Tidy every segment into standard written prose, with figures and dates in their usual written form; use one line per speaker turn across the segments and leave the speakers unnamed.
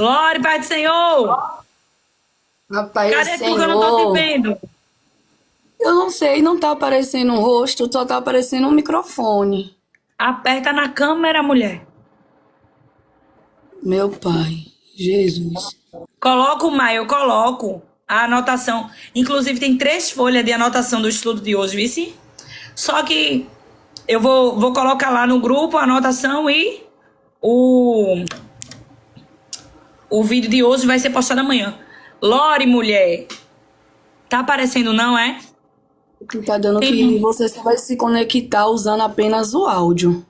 Glória, Pai do Senhor!
Rapaz,
Cadê tu que eu não tô te
Senhor,
vendo?
eu não sei, não tá aparecendo um rosto, só tá aparecendo um microfone.
Aperta na câmera, mulher.
Meu pai, Jesus.
Coloco, Maio, eu coloco a anotação. Inclusive, tem 3 folhas de anotação do estudo de hoje, vice? Só que eu vou colocar lá no grupo a anotação e o, o vídeo de hoje vai ser postado amanhã. Lore, mulher, tá aparecendo, não é?
Que tá dando que
Tem.
você só vai se conectar usando apenas o áudio.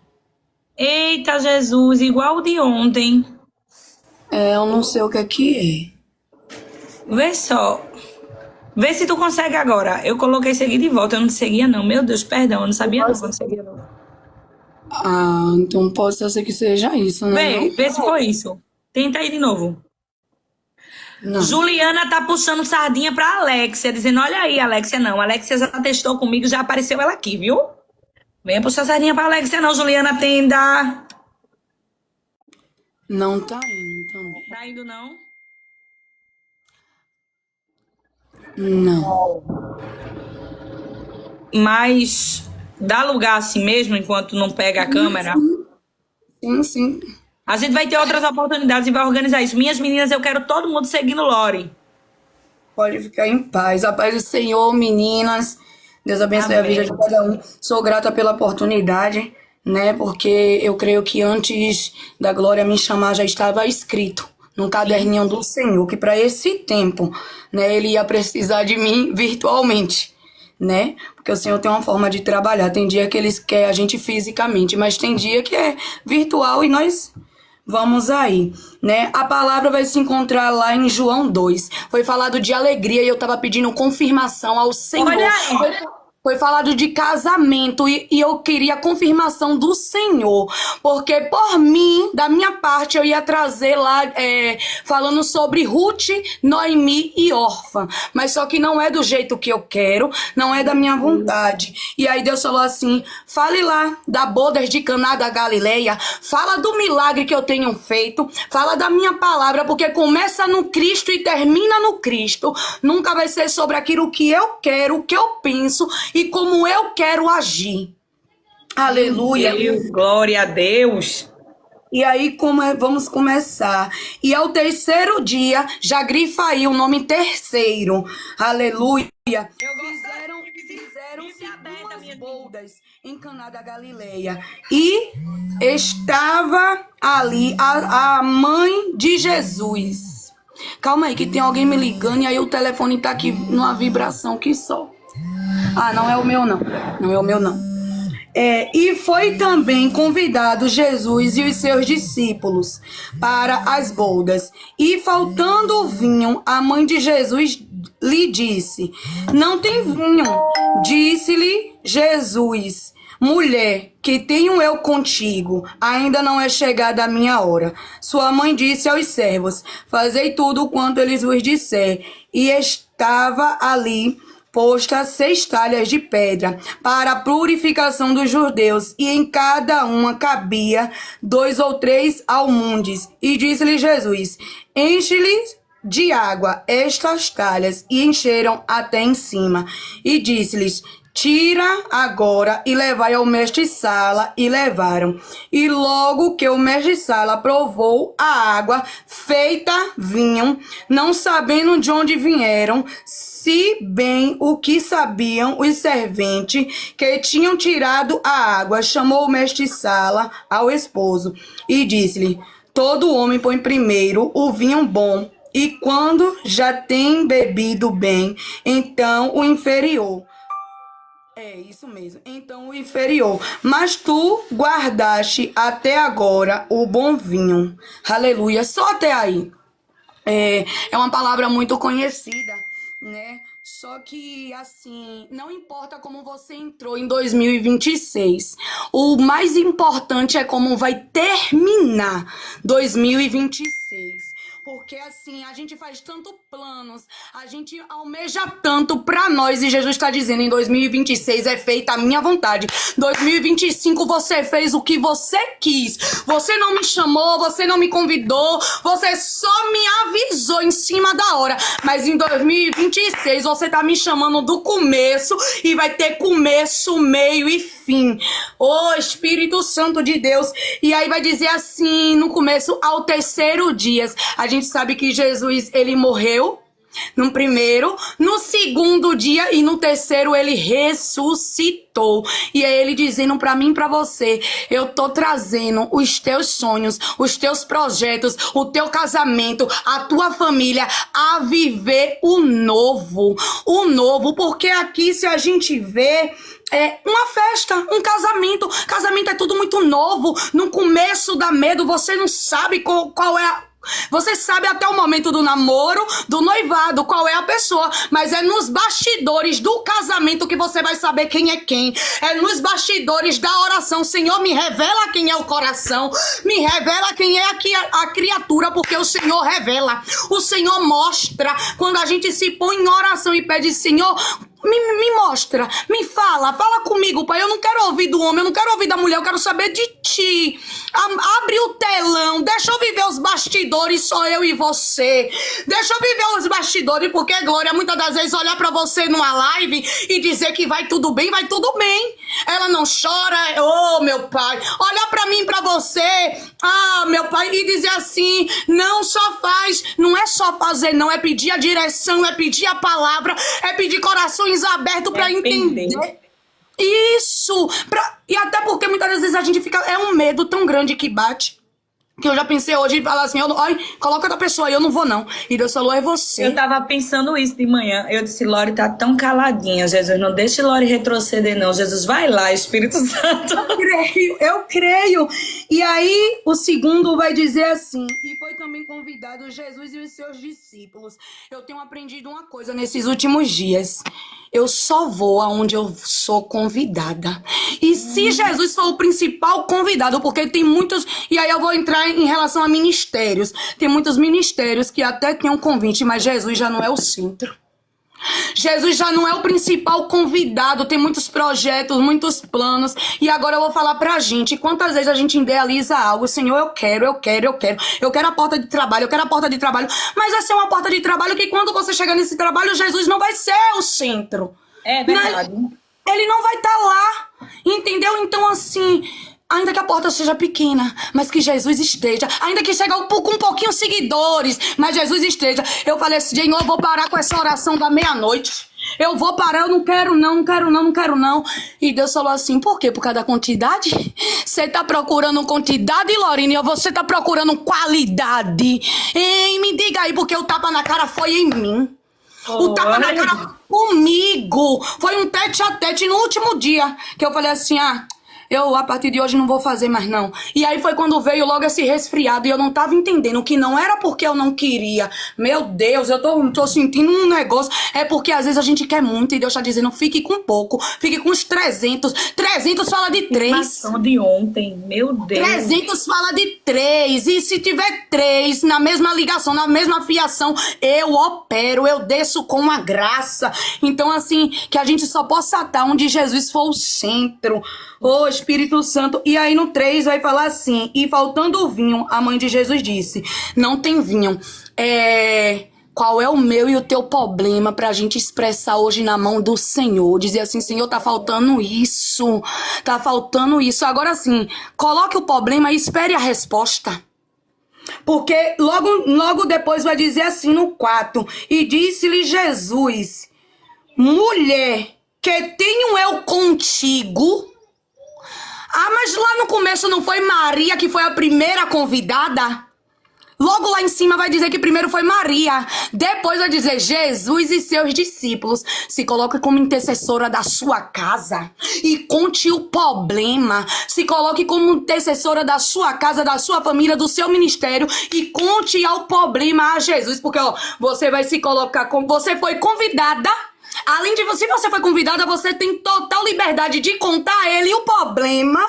Eita, Jesus, igual o de ontem.
É, eu não sei o que é.
Vê só. Vê se tu consegue agora. Eu coloquei seguir de volta. Eu não seguia, não. Meu Deus, perdão. Eu não sabia, não. Eu não seguia, não.
Ah, então pode ser que seja isso, né, não?
Vê se foi isso. Tenta aí de novo.
Não.
Juliana tá puxando sardinha pra Alexia, dizendo: Olha aí, Alexia, não. Alexia já testou comigo, já apareceu ela aqui, viu? Venha puxar sardinha pra Alexia, não, Juliana Tenda.
Não tá indo também.
Tá indo, não?
Não.
Mas dá lugar assim mesmo, enquanto não pega a câmera.
Sim, sim.
A gente vai ter outras oportunidades e vai organizar isso. Minhas meninas, eu quero todo mundo seguindo Lore.
Pode ficar em paz. A paz do Senhor, meninas. Deus abençoe a vida de
Amém.
cada um. Sou grata pela oportunidade, né? Porque eu creio que antes da Glória me chamar já estava escrito num
Sim.
caderninho do Senhor que para esse tempo, né, ele ia precisar de mim virtualmente, né? Porque o Senhor tem uma forma de trabalhar. Tem dia que eles querem a gente fisicamente, mas tem dia que é virtual e nós vamos aí, né? A palavra vai se encontrar lá em João 2. Foi falado de alegria e eu tava pedindo confirmação ao
Olha
Senhor.
aí.
Foi falado de casamento e eu queria a confirmação do Senhor, porque por mim, da minha parte, eu ia trazer lá falando sobre Ruth, Noemi e Orfa, mas só que não é do jeito que eu quero, não é da minha vontade. E aí Deus falou assim: fale lá da bodas de Caná da Galileia, fala do milagre que eu tenho feito, fala da minha palavra, porque começa no Cristo e termina no Cristo. Nunca vai ser sobre aquilo que eu quero, o que eu penso e como eu quero agir. Aleluia.
Deus, glória a Deus.
E aí vamos começar. E ao terceiro dia, já grifa aí o nome terceiro. Aleluia.
Eu
Fizeram-se
aberta,
duas
minha amiga.
bodas em Caná da Galileia. E estava ali a mãe de Jesus. Calma aí, que tem alguém me ligando e aí o telefone tá aqui numa vibração que só. Ah, não é o meu, não. Não é o meu, não. E foi também convidado Jesus e os seus discípulos para as bodas. E faltando o vinho, a mãe de Jesus lhe disse: Não tem vinho. Disse-lhe Jesus: Mulher, que tenho eu contigo? Ainda não é chegada a minha hora. Sua mãe disse aos servos: Fazei tudo quanto eles vos disser. E estava ali postas 6 talhas de pedra para a purificação dos judeus, e em cada uma cabia 2 ou 3 almundes. E disse-lhe Jesus: Enche-lhes de água estas talhas, e encheram até em cima. E disse-lhes: Tira agora e levai ao mestre-sala, e levaram. E logo que o mestre-sala provou a água feita vinho, não sabendo de onde vieram, se bem o que sabiam os serventes que tinham tirado a água, chamou o mestre-sala ao esposo e disse-lhe: Todo homem põe primeiro o vinho bom, e quando já tem bebido bem, então o inferior. É isso mesmo. Então o inferior. Mas tu guardaste até agora o bom vinho. Aleluia. Só até aí. É uma palavra muito conhecida, né? Só que, assim, não importa como você entrou em 2026. O mais importante é como vai terminar 2026. Porque, assim, a gente faz tanto planos, a gente almeja tanto pra nós. E Jesus está dizendo: em 2026 é feita a minha vontade. 2025 você fez o que você quis. Você não me chamou, você não me convidou, você só avisou em cima da hora. Mas em 2026 você tá me chamando do começo e vai ter começo, meio e fim. Ô Espírito Santo de Deus. E aí vai dizer assim, no começo, ao terceiro dia. A gente sabe que Jesus, ele morreu no primeiro, no segundo dia e no terceiro ele ressuscitou. E é ele dizendo pra mim e pra você: eu tô trazendo os teus sonhos, os teus projetos, o teu casamento, a tua família a viver o novo. O novo, porque aqui se a gente vê uma festa, um casamento. Casamento é tudo muito novo. No começo dá medo, você não sabe qual é você sabe até o momento do namoro, do noivado, qual é a pessoa, mas é nos bastidores do casamento que você vai saber quem é quem. É nos bastidores da oração. Senhor, me revela quem é o coração, me revela quem é a criatura, porque o Senhor revela, o Senhor mostra. Quando a gente se põe em oração e pede: Senhor, me mostra, me fala comigo, Pai. Eu não quero ouvir do homem, eu não quero ouvir da mulher, eu quero saber de ti. Abre o telão, deixa eu viver os bastidores, só eu e você. Deixa eu viver os bastidores, porque, Glória, muitas das vezes olhar pra você numa live e dizer que vai tudo bem, vai tudo bem. Ela não chora, oh meu Pai. Olhar pra mim, pra você, meu Pai, e dizer assim: não só faz, não é só fazer, não, é pedir a direção, é pedir a palavra, é pedir corações abertos pra entender. Isso! E até porque muitas vezes a gente fica... É um medo tão grande que bate, que eu já pensei hoje e falar assim: ai, coloca outra pessoa aí, eu não vou não. E Deus falou: é você.
Eu tava pensando isso de manhã. Eu disse: Lore tá tão caladinha. Jesus, não deixe Lore retroceder, não. Jesus, vai lá, Espírito Santo.
Eu creio. E aí, o segundo vai dizer assim: e foi também convidado Jesus e os seus discípulos. Eu tenho aprendido uma coisa nesses últimos dias: eu só vou aonde eu sou convidada. E se Jesus for o principal convidado, porque tem muitos... E aí eu vou entrar em relação a ministérios. Tem muitos ministérios que até têm um convite, mas Jesus já não é o centro. Jesus já não é o principal convidado. Tem muitos projetos, muitos planos. E agora eu vou falar pra gente: quantas vezes a gente idealiza algo: Senhor, eu quero a porta de trabalho, eu quero a porta de trabalho. Mas vai ser uma porta de trabalho que, quando você chegar nesse trabalho, Jesus não vai ser o centro.
É verdade.
Ele não vai estar lá, entendeu? Então, assim, ainda que a porta seja pequena, mas que Jesus esteja. Ainda que chegue com um pouquinho seguidores, mas Jesus esteja. Eu falei assim: Senhor, eu vou parar com essa oração da meia-noite. Eu vou parar, eu não quero não. E Deus falou assim: por quê? Por causa da quantidade? Você tá procurando quantidade, Lorine, ou você tá procurando qualidade? Ei, me diga aí, porque o tapa na cara foi em mim. O tapa na cara comigo. Foi um tete a tete no último dia, que eu falei assim: eu a partir de hoje não vou fazer mais não. E aí foi quando veio logo esse resfriado e eu não tava entendendo que não era porque eu não queria. Meu Deus, eu tô sentindo um negócio. É porque às vezes a gente quer muito e Deus tá dizendo: fique com pouco, fique com uns 300. 300 fala de 3.
Informação de ontem, meu Deus.
300 fala de 3. E se tiver 3 na mesma ligação, na mesma fiação, eu opero, eu desço com a graça. Então, assim, que a gente só possa estar onde Jesus for o centro. Ô Espírito Santo. E aí no 3 vai falar assim: e faltando o vinho, a mãe de Jesus disse: não tem vinho. Qual é o meu e o teu problema pra gente expressar hoje na mão do Senhor? Dizer assim: Senhor, tá faltando isso. Tá faltando isso. Agora sim, coloque o problema e espere a resposta. Porque logo depois vai dizer assim no 4: e disse-lhe Jesus: mulher, que tenho eu contigo? Mas lá no começo não foi Maria que foi a primeira convidada? Logo lá em cima vai dizer que primeiro foi Maria. Depois vai dizer: Jesus e seus discípulos. Se coloque como intercessora da sua casa e conte o problema. Se coloque como intercessora da sua casa, da sua família, do seu ministério, e conte ao problema a Jesus. Porque você vai se colocar como... Você foi convidada. Além de você foi convidada, você tem total liberdade de contar a ele o problema,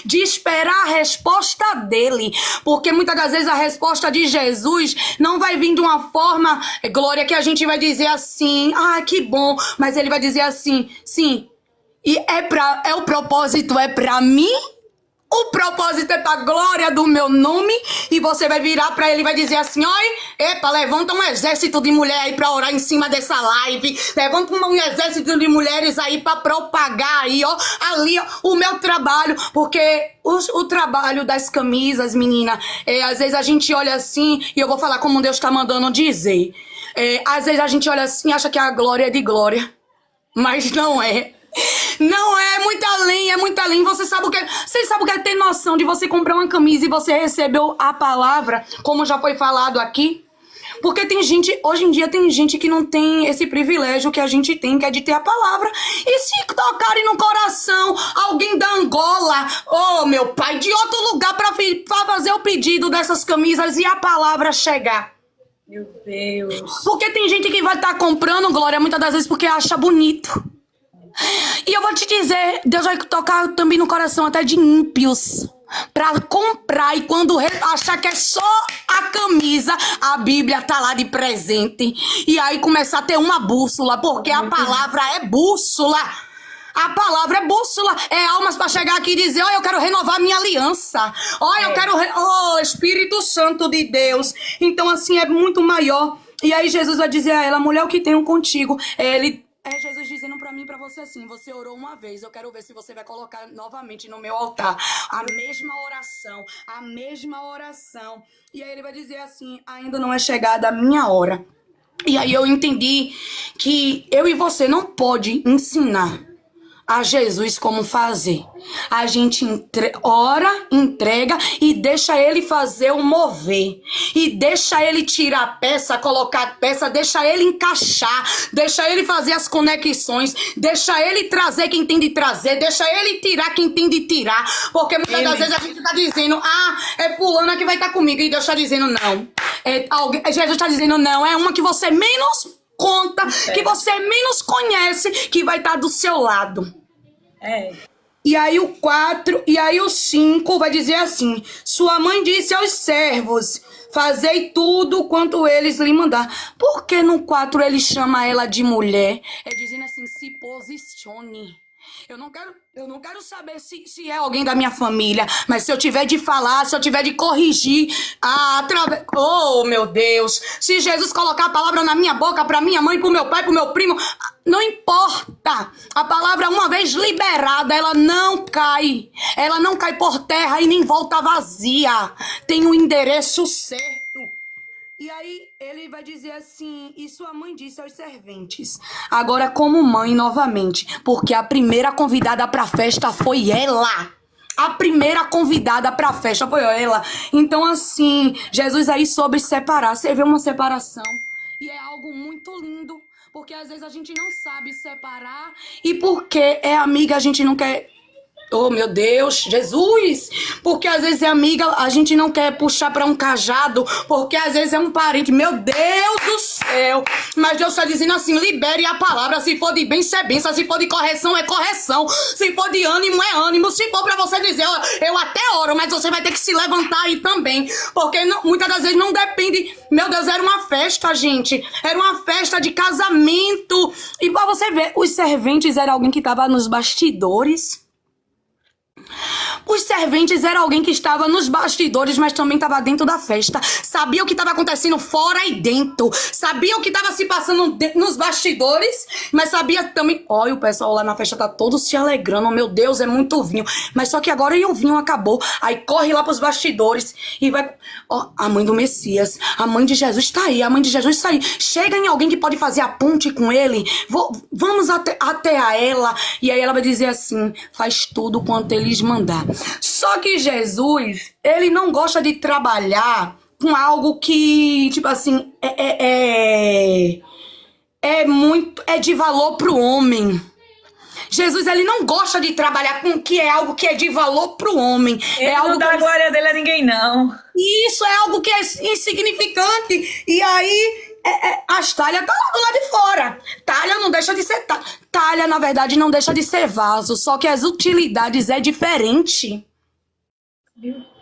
de esperar a resposta dele. Porque muitas das vezes a resposta de Jesus não vai vir de uma forma, Glória, que a gente vai dizer assim: que bom. Mas ele vai dizer assim: sim, e o propósito é pra mim O propósito é para glória do meu nome. E você vai virar para ele e vai dizer assim: oi, epa, levanta um exército de mulher aí para orar em cima dessa live. Levanta um exército de mulheres aí para propagar aí, ó, ali, ó, o meu trabalho. Porque o trabalho das camisas, menina, às vezes a gente olha assim, e eu vou falar como Deus tá mandando dizer. Às vezes a gente olha assim e acha que a glória é de glória. Mas não é. Não é, muito além, é muito além. Você sabe o que é ter noção de você comprar uma camisa e você recebeu a palavra, como já foi falado aqui? Porque tem gente, hoje em dia tem gente que não tem esse privilégio que a gente tem, que é de ter a palavra. E se tocarem no coração alguém da Angola, oh meu pai, de outro lugar pra fazer o pedido dessas camisas e a palavra chegar?
Meu Deus.
Porque tem gente que vai estar comprando, Glória, muitas das vezes porque acha bonito. E eu vou te dizer, Deus vai tocar também no coração até de ímpios pra comprar, e quando achar que é só a camisa, a Bíblia tá lá de presente. E aí começar a ter uma bússola, porque a palavra é bússola. A palavra é bússola, é almas para chegar aqui e dizer: olha, eu quero renovar minha aliança. Olha, eu quero... Oh, Espírito Santo de Deus. Então, assim, é muito maior. E aí Jesus vai dizer a ela: mulher, o que tenho contigo? É Jesus dizendo pra mim e pra você assim: você orou uma vez, eu quero ver se você vai colocar novamente no meu altar a mesma oração, a mesma oração. E aí ele vai dizer assim: ainda não é chegada a minha hora. E aí eu entendi que eu e você não pode ensinar a Jesus como fazer. A gente ora, entrega e deixa ele fazer o mover. E deixa ele tirar a peça, colocar a peça, deixa ele encaixar, deixa ele fazer as conexões, deixa ele trazer quem tem de trazer, deixa ele tirar quem tem de tirar. Porque muitas das vezes a gente tá dizendo: ah, é fulana que vai estar comigo. E Deus tá dizendo: não. Jesus tá dizendo: não, é uma que você menos conta, que você menos conhece, que vai estar do seu lado. E aí o 4, e aí o 5 vai dizer assim: sua mãe disse aos servos: fazei tudo quanto eles lhe mandar. Por que no 4 ele chama ela de mulher? É dizendo assim: se posicione. Eu não quero saber se é alguém da minha família, mas se eu tiver de falar, se eu tiver de corrigir, através... Oh, meu Deus! Se Jesus colocar a palavra na minha boca, pra minha mãe, pro meu pai, pro meu primo, não importa. A palavra, uma vez liberada, ela não cai. Ela não cai por terra e nem volta vazia. Tem um endereço certo. E aí ele vai dizer assim: e sua mãe disse aos serventes. Agora como mãe novamente, porque a primeira convidada pra festa foi ela. A primeira convidada pra festa foi ela. Então assim, Jesus aí soube separar. Você vê uma separação. E é algo muito lindo. Porque às vezes a gente não sabe separar. E porque é amiga, a gente não quer... Oh, meu Deus, Jesus! Porque às vezes é amiga, a gente não quer puxar pra um cajado, porque às vezes é um parente. Meu Deus do céu! Mas Deus está dizendo assim: libere a palavra. Se for de bênção, é bênção. Se for de correção, é correção. Se for de ânimo, é ânimo. Se for pra você dizer: ó, eu até oro, mas você vai ter que se levantar aí também. Porque muitas das vezes não depende. Meu Deus, era uma festa, gente. Era uma festa de casamento. E pra você ver, os serventes eram alguém que estava nos bastidores. Os serventes eram alguém que estava nos bastidores, mas também estava dentro da festa. Sabia o que estava acontecendo fora e dentro. Sabia o que estava se passando nos bastidores, mas sabia também... Olha, o pessoal lá na festa tá todo se alegrando. Meu Deus, é muito vinho. Mas só que agora o vinho acabou. Aí corre lá pros bastidores e vai... Ó, a mãe do Messias, a mãe de Jesus tá aí. A mãe de Jesus tá aí. Chega em alguém que pode fazer a ponte com ele. Vamos até a ela. E aí ela vai dizer assim: faz tudo quanto eles mandar. Só que Jesus, ele não gosta de trabalhar com algo que, tipo assim, é de valor pro homem. Jesus, ele não gosta de trabalhar com que é algo que é de valor pro homem.
Ele
algo
não dá a glória dele a ninguém, não.
Isso é algo que é insignificante. E aí, as talhas tá lá do lado de fora. Talha não deixa de ser talha. Talha, na verdade, não deixa de ser vaso. Só que as utilidades é diferente.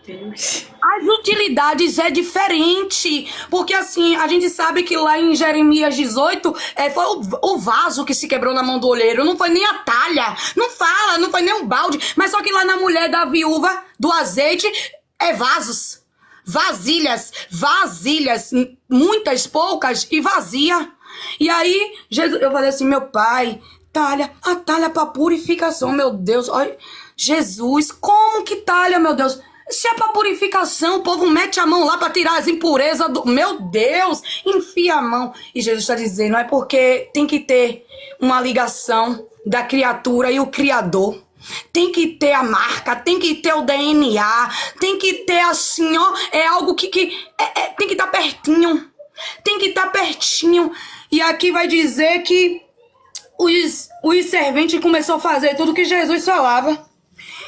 Deus.
As utilidades é diferente, porque assim, a gente sabe que lá em Jeremias 18, foi o vaso que se quebrou na mão do olheiro, não foi nem a talha, não fala, não foi nem um balde, mas só que lá na mulher da viúva, do azeite, é vasos, vasilhas, muitas, poucas e vazia. E aí, Jesus, eu falei assim, meu pai, a talha para purificação, meu Deus, olha, Jesus, como que talha, meu Deus? Se é pra purificação, o povo mete a mão lá pra tirar as impurezas do... Meu Deus, enfia a mão. E Jesus está dizendo, é porque tem que ter uma ligação da criatura e o Criador. Tem que ter a marca, tem que ter o DNA, tem que ter assim, ó, é algo que tem que estar pertinho. Tem que estar pertinho. E aqui vai dizer que os serventes começaram a fazer tudo que Jesus falava.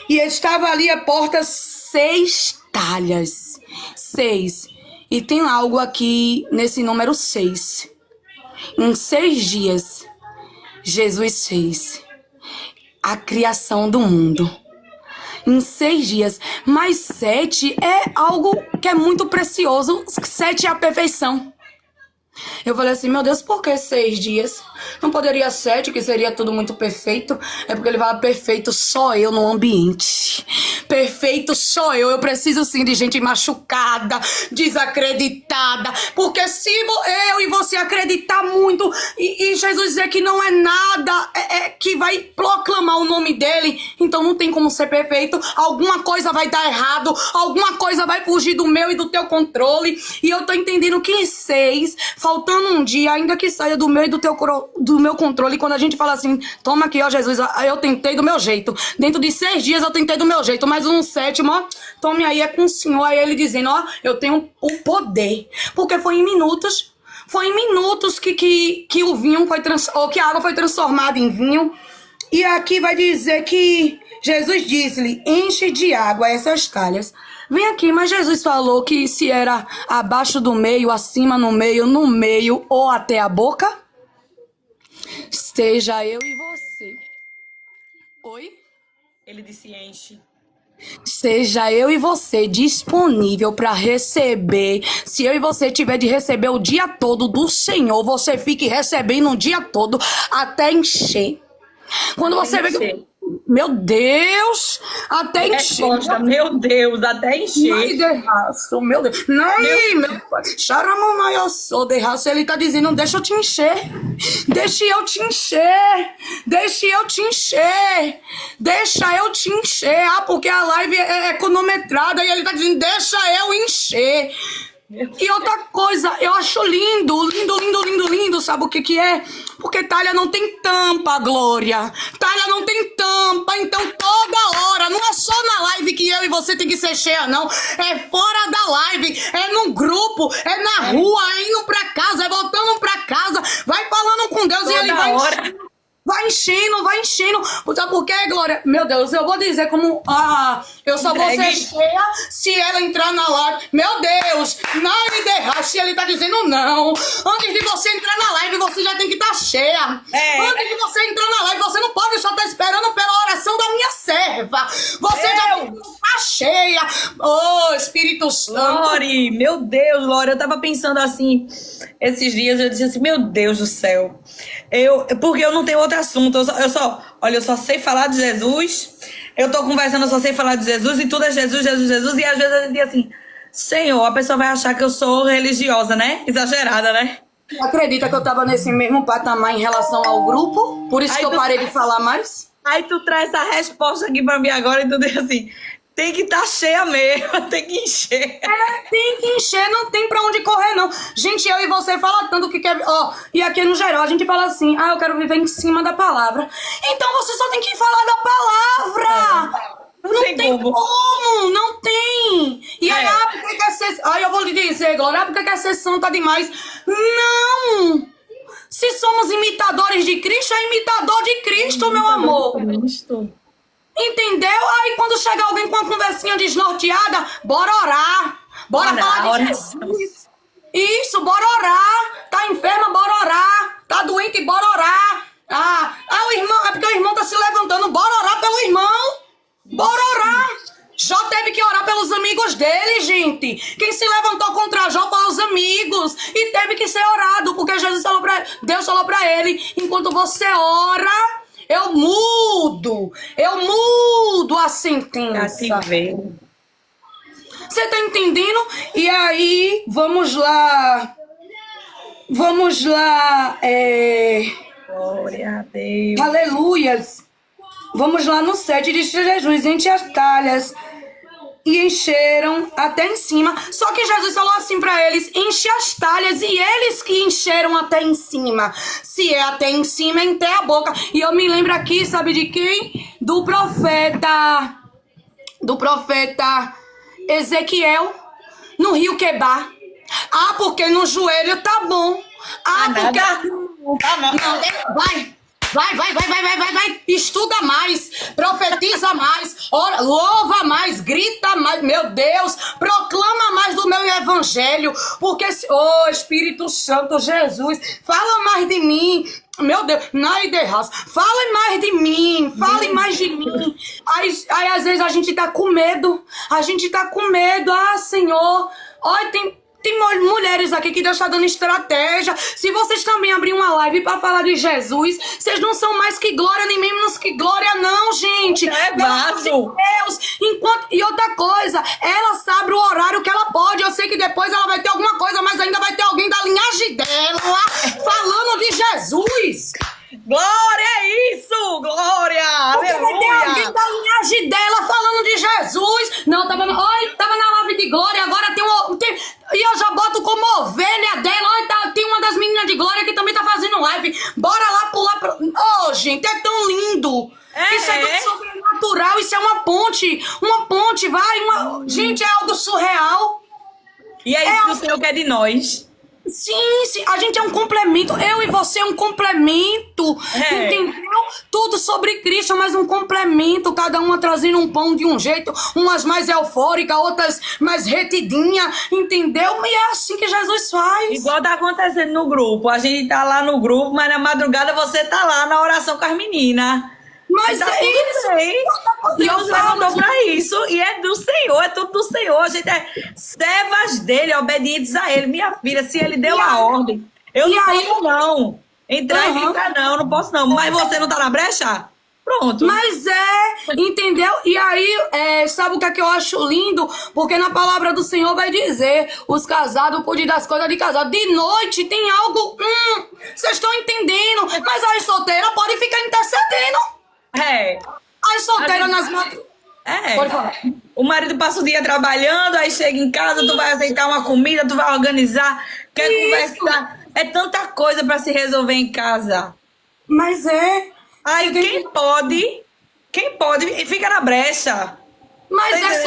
E estava ali a porta 6 talhas. 6. E tem algo aqui nesse número 6. Em 6 dias, Jesus fez a criação do mundo. Em 6 dias. Mas 7 é algo que é muito precioso. 7 é a perfeição. Eu falei assim, meu Deus, por que 6 dias? Não poderia 7, que seria tudo muito perfeito? É porque ele fala, perfeito só eu no ambiente. Perfeito só eu. Eu preciso sim de gente machucada, desacreditada. Porque se eu e você acreditar muito e Jesus dizer que não é nada que vai proclamar o nome dele, então não tem como ser perfeito. Alguma coisa vai dar errado, alguma coisa vai fugir do meu e do teu controle. E eu tô entendendo que em 6, faltando um dia, ainda que saia do meu e do meu controle, quando a gente fala assim, toma aqui, ó Jesus, eu tentei do meu jeito. Dentro de 6 dias eu tentei do meu jeito, mas um 7º, ó, tome aí, é com o Senhor. Aí ele dizendo, ó, eu tenho o poder. Porque foi em minutos que o vinho ou que a água foi transformada em vinho. E aqui vai dizer que Jesus disse-lhe, enche de água essas talhas. Vem aqui, mas Jesus falou que se era abaixo do meio, acima no meio ou até a boca, seja eu e você. Oi?
Ele disse enche.
Seja eu e você disponível para receber. Se eu e você tiver de receber o dia todo do Senhor, você fique recebendo o dia todo até encher. Quando você vê que... Meu Deus, até encher.
Resposta, meu Deus, até encher.
Ai, derraço, meu Deus. Não, meu pai. Xaramanai, eu sou derraço. Ele tá dizendo, deixa eu te encher. Deixa eu te encher. Deixa eu te encher. Deixa eu te encher. Ah, porque a live é cronometrada e ele tá dizendo, deixa eu encher. E outra coisa, eu acho lindo, sabe o que é? Porque talha não tem tampa, Glória. Talha não tem tampa, então toda hora, não é só na live que eu e você tem que ser cheia, não. É fora da live, é no grupo, é na rua, é indo pra casa, é voltando pra casa. Vai falando com Deus
toda
e ele vai...
hora.
Vai enchendo. Sabe por quê, Glória? Meu Deus, eu vou dizer como... eu só vou ser cheia se ela entrar na live. Meu Deus, não me derraste. Se ele tá dizendo não. Antes de você entrar na live, você já tem que estar cheia. Antes de você entrar na live, você não pode só estar esperando pela oração da minha serva. Você já tem que estar cheia. Oh, Espírito Santo.
Glória, meu Deus, Glória. Eu tava pensando assim, esses dias, eu disse assim, meu Deus do céu. Porque eu não tenho outro assunto. Eu só sei falar de Jesus. Eu tô conversando, eu só sei falar de Jesus e tudo é Jesus. E às vezes a gente diz assim, Senhor, a pessoa vai achar que eu sou religiosa, né? Exagerada, né?
Acredita que eu tava nesse mesmo patamar em relação ao grupo? Por isso que eu parei de falar mais?
Aí tu traz essa resposta aqui pra mim agora e tu diz assim, tem que estar cheia mesmo, tem que encher.
Tem que encher, não tem pra onde correr, não. Gente, eu e você fala tanto que quer... e aqui no geral a gente fala assim, eu quero viver em cima da palavra. Então você só tem que falar da palavra. Não tem como, não tem. E aí, porque quer ser... eu vou lhe dizer, Glória, porque quer ser santa demais. Não. Se somos imitadores de Cristo, é imitador de Cristo, meu amor.
Cristo.
Entendeu? Aí quando chega alguém com uma conversinha desnorteada, bora orar. Bora falar de Jesus. Isso, bora orar. Tá enferma, bora orar. Tá doente, bora orar. O irmão, é porque o irmão tá se levantando. Bora orar pelo irmão. Bora orar. Já teve que orar pelos amigos gente. Quem se levantou contra Jó foram os amigos. E teve que ser orado, porque Deus falou pra ele, enquanto você ora, eu mudo a sentença. Você tá entendendo? E aí, vamos lá.
Glória a Deus.
Aleluias. Vamos lá no 7, diz Jesus, enche as talhas. E encheram até em cima. Só que Jesus falou assim pra eles, enche as talhas. E eles que encheram até em cima. Se é até em cima, é até a boca. E eu me lembro aqui, sabe de quem? Do profeta Ezequiel, no rio Quebar. Ah, porque no joelho tá bom. Ah, porque... Não, vai. Estuda mais, profetiza mais, ora, louva mais, grita mais. Meu Deus, proclama mais do meu evangelho. Porque, Espírito Santo, Jesus, fala mais de mim. Meu Deus, fale mais de mim, fale mais de mim. Aí às vezes a gente tá com medo. Ah, Senhor, olha, tem mulheres aqui que Deus está dando estratégia. Se vocês também abrirem uma live para falar de Jesus, vocês não são mais que glória, nem menos que glória, não, gente. Pelo amor de Deus. E outra coisa, ela sabe o horário que ela pode. Eu sei que depois ela vai ter alguma coisa, mas ainda vai ter alguém da linhagem dela falando de Jesus.
Glória é isso! Glória!
Porque vai ter alguém da linhagem dela falando de Jesus. Não, tava na live de glória, agora e eu já boto como ovelha dela. Olha, tem uma das meninas de glória que também tá fazendo live. Bora lá pular gente, é tão lindo. Isso é tão sobrenatural, isso é uma ponte, gente, é algo surreal.
E é isso que o Senhor quer de nós.
Sim, a gente é um complemento. Eu e você é um complemento. Entendeu? Tudo sobre Cristo, mas um complemento. Cada uma trazendo um pão de um jeito. Umas mais eufóricas, outras mais retidinha. Entendeu? E é assim que Jesus faz.
Igual tá acontecendo no grupo. A gente tá lá no grupo, mas na madrugada você tá lá na oração com as meninas.
Mas
tá
é isso.
Deus levantou pra isso. E é do Senhor, é tudo do Senhor. A gente é servas dele, obedientes a ele. Minha filha, se ele deu a ordem, eu não posso não. Entrar e ficar não posso não. Mas você não tá na brecha? Pronto.
Mas entendeu? E aí, sabe o que é que eu acho lindo? Porque na palavra do Senhor vai dizer, os casados cuidem das coisas de casado. De noite tem algo, vocês estão entendendo? Mas as solteiras podem ficar intercedendo. As solteiras nas madrugadas. Pode falar.
O marido passa o dia trabalhando, aí chega em casa, tu vai aceitar uma comida, tu vai organizar, quer conversar. É tanta coisa pra se resolver em casa.
Mas
Aí quem pode, fica na brecha.
Mas é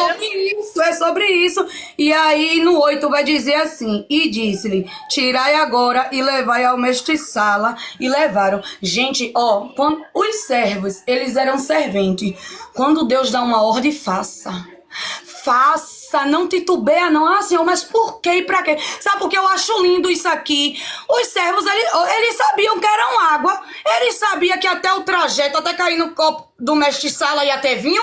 sobre isso. E aí no 8 vai dizer assim, e disse-lhe, tirai agora e levai ao mestiçá-la. E levaram. Gente, quando os servos, eles eram serventes. Quando Deus dá uma ordem, faça, não titubeia não. Ah, Senhor, mas por quê e pra quê? Sabe por que eu acho lindo isso aqui? Os servos, eles sabiam que eram água. Eles sabiam que até o trajeto, até cair no copo do mestre-sala ia ter vinho.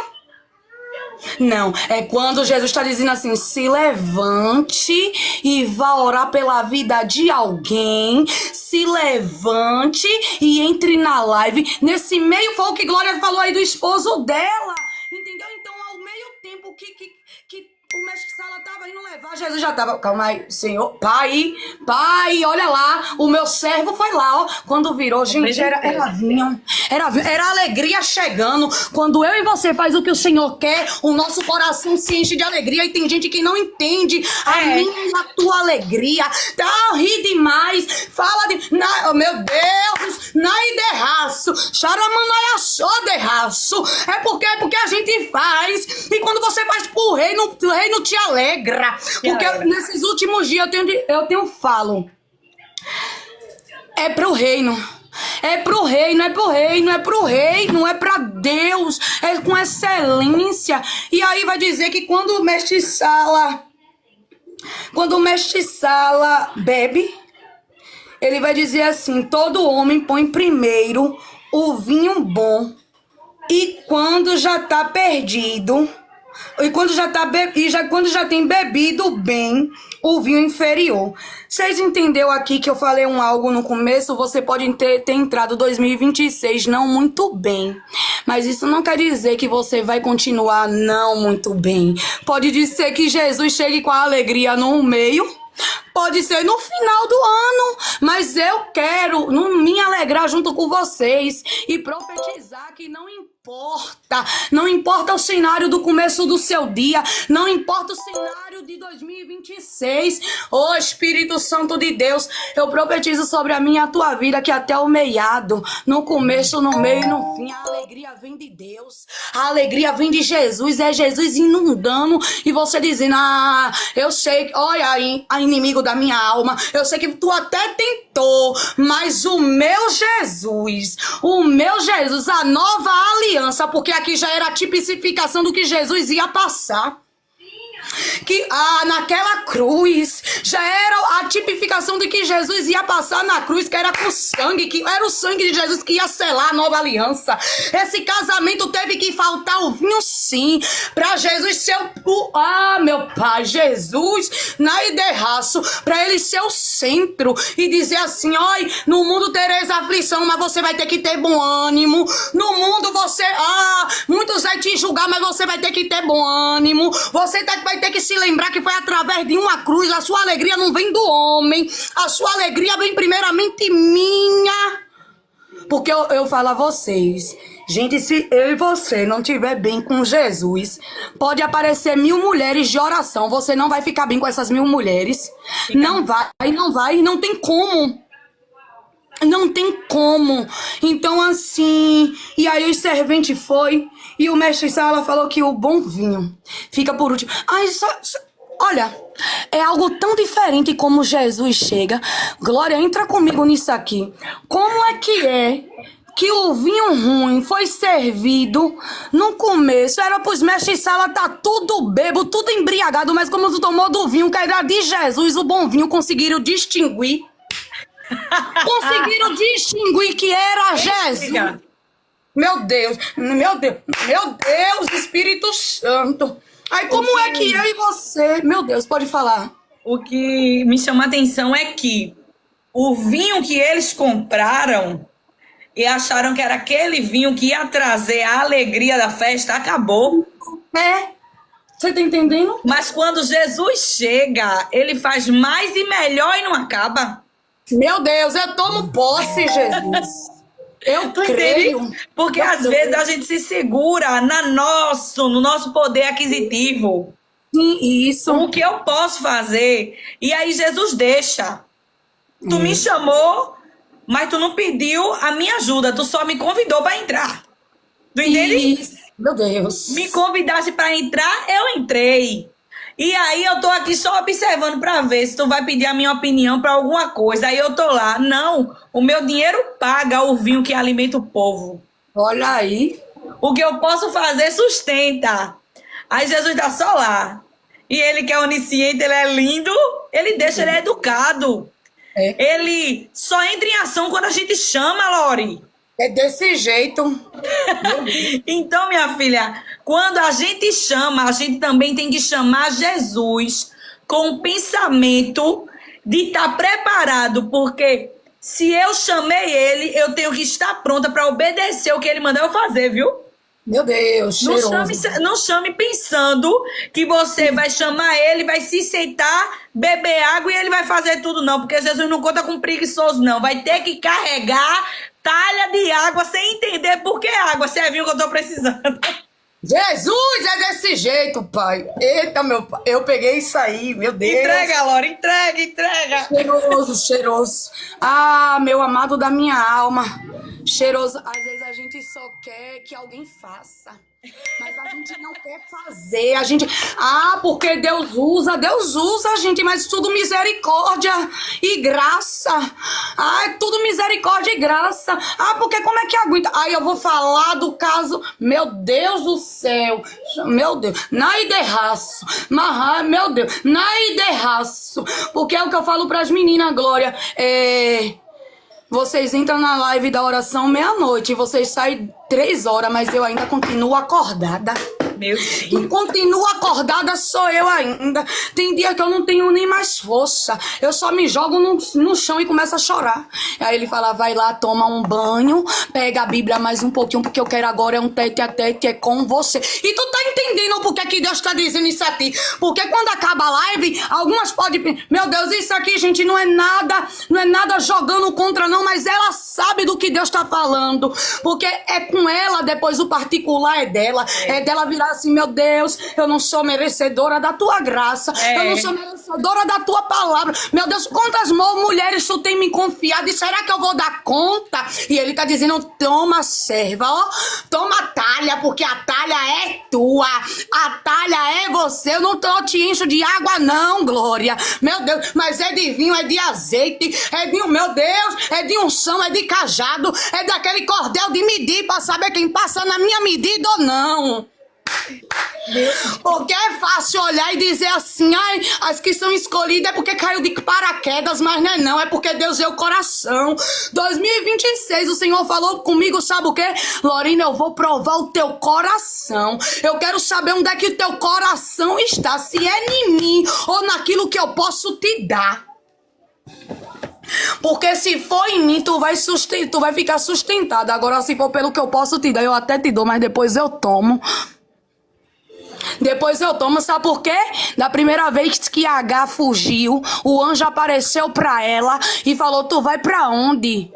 Não, é quando Jesus está dizendo assim, se levante e vá orar pela vida de alguém, se levante e entre na live. Nesse meio foi o que Glória falou aí do esposo dela, entendeu? Então ao meio tempo que o mestre-sala estava indo levar, Jesus já estava, calma aí, Senhor, pai, olha lá, o meu servo foi lá, quando virou, gente, era vinho, era alegria chegando. Quando eu e você faz o que o Senhor quer, o nosso coração se enche de alegria. E tem gente que não entende a minha e a tua alegria, ri demais, fala meu Deus, nai derraço, charamanai achou derraço, é porque a gente faz, e quando você faz pro reino, o reino te alegra, porque nesses últimos dias eu falo, é pro reino, é pra Deus, é com excelência. E aí vai dizer que quando o mestre-sala bebe, ele vai dizer assim, todo homem põe primeiro o vinho bom, e quando já tá perdido, E quando já tem bebido bem o vinho inferior. Vocês entenderam aqui que eu falei algo no começo? Você pode ter entrado 2026 não muito bem. Mas isso não quer dizer que você vai continuar não muito bem. Pode dizer que Jesus chegue com a alegria no meio. Pode ser no final do ano, mas eu quero me alegrar junto com vocês e profetizar que não importa o cenário do começo do seu dia, não importa o cenário de 2026. Ô Espírito Santo de Deus, eu profetizo sobre a minha e a tua vida que até o meiado, no começo, no meio e no fim, a alegria vem de Deus, a alegria vem de Jesus, é Jesus inundando e você dizendo, eu sei, olha aí, a inimigo da minha alma, eu sei que tu até tentou, mas o meu Jesus, a nova aliança, porque aqui já era a tipificação do que Jesus ia passar. Que naquela cruz já era a tipificação de que Jesus ia passar na cruz, que era com sangue, que era o sangue de Jesus que ia selar a nova aliança. Esse casamento teve que faltar o vinho, sim, para Jesus ser meu pai, Jesus na Iderraço, para ele ser o centro e dizer assim, olha, no mundo tereis aflição, mas você vai ter que ter bom ânimo. No mundo muitos vai te julgar, mas você vai ter que ter bom ânimo. Você vai ter que se lembrar que foi através de uma cruz. A sua alegria não vem do homem, a sua alegria vem primeiramente minha. Porque eu falo a vocês, gente, se eu e você não estiver bem com Jesus, pode aparecer 1000 mulheres de oração, você não vai ficar bem com essas 1000 mulheres. Não vai, não tem como. Não tem como. Então assim, e aí o servente foi e o mestre Sala falou que o bom vinho fica por último. Olha, é algo tão diferente como Jesus chega. Glória, entra comigo nisso aqui. Como é que o vinho ruim foi servido no começo? Era pros mestres Sala tá tudo bebo, tudo embriagado, mas como tu tomou do vinho que era de Jesus, o bom vinho conseguiram distinguir. Conseguiram distinguir que era Jesus. Meu Deus, Espírito Santo. Aí como é que eu e você... Meu Deus, pode falar.
O que me chama a atenção é que o vinho que eles compraram e acharam que era aquele vinho que ia trazer a alegria da festa, acabou.
Você tá entendendo?
Mas quando Jesus chega, ele faz mais e melhor e não acaba.
Meu Deus, eu tomo posse, Jesus. Eu creio.
Porque às vezes a gente se segura no nosso poder aquisitivo.
Sim, isso.
O que eu posso fazer? E aí Jesus deixa. Tu me chamou, mas tu não pediu a minha ajuda. Tu só me convidou para entrar. Tu entende?
Isso. Meu Deus.
Me convidasse para entrar, eu entrei. E aí eu tô aqui só observando para ver se tu vai pedir a minha opinião para alguma coisa. Aí eu tô lá. Não, o meu dinheiro paga o vinho que alimenta o povo.
Olha aí.
O que eu posso fazer sustenta. Aí Jesus tá só lá. E ele que é onisciente, ele é lindo, ele deixa, ele é educado. Ele só entra em ação quando a gente chama, Lori.
É desse jeito.
Então, minha filha, quando a gente chama, a gente também tem que chamar Jesus com o pensamento de estar preparado, porque se eu chamei ele, eu tenho que estar pronta para obedecer o que ele mandou eu fazer, viu?
Meu Deus,
não chame pensando que você vai chamar ele, vai se sentar, beber água e ele vai fazer tudo, não. Porque Jesus não conta com preguiçoso, não. Vai ter que carregar talha de água sem entender por que água. Você viu que eu tô precisando.
Jesus, é desse jeito, pai. Eita, meu pai. Eu peguei isso aí, meu Deus.
Entrega, Laura, entrega.
Cheiroso. Meu amado da minha alma. Cheiroso. Às vezes a gente só quer que alguém faça. Mas a gente não quer fazer. A gente... porque Deus usa a gente, mas tudo misericórdia e graça. É tudo misericórdia e graça. Porque como é que aguenta? Aí eu vou falar do caso... Meu Deus do céu. Meu Deus. Naiderraço. Meu Deus. Naiderraço. Porque é o que eu falo pras meninas, Glória. Vocês entram na live da oração meia-noite, vocês saem 3 horas, mas eu ainda continuo acordada.
Meu
Tu
Deus.
continua acordada, sou eu ainda. Tem dia que eu não tenho nem mais força. Eu só me jogo no chão e começo a chorar. Aí ele fala, vai lá, toma um banho, pega a Bíblia mais um pouquinho, porque eu quero agora é um tete a tete, é com você. E tu tá entendendo por que Deus tá dizendo isso a ti? Porque quando acaba a live, algumas podem... Meu Deus, isso aqui, gente, não é nada jogando contra, não, mas ela sabe do que Deus tá falando. Porque é com ela, depois o particular é dela. É dela virar assim, meu Deus, eu não sou merecedora da tua graça. Eu não sou merecedora da tua palavra. Meu Deus, quantas mulheres tu tem me confiado? E será que eu vou dar conta? E ele tá dizendo, toma serva, ó. Toma talha, porque a talha é tua. A talha é você. Eu não te encho de água, não, Glória. Meu Deus, mas é de vinho, é de azeite, é de, meu Deus, é de unção, é de cajado, é daquele cordel de medir pra saber quem passa na minha medida ou não. Porque é fácil olhar e dizer assim, ai, as que são escolhidas é porque caiu de paraquedas, mas não é porque Deus é o coração. 2026 o Senhor falou comigo, sabe o quê? Lorina, eu vou provar o teu coração. Eu quero saber onde é que o teu coração está, se é em mim ou naquilo que eu posso te dar. Porque se for em mim, tu vai ficar sustentada. Agora, se for pelo que eu posso te dar, eu até te dou, mas depois eu tomo. Depois eu tomo, sabe por quê? Da primeira vez que a H fugiu, o anjo apareceu pra ela e falou, tu vai pra onde?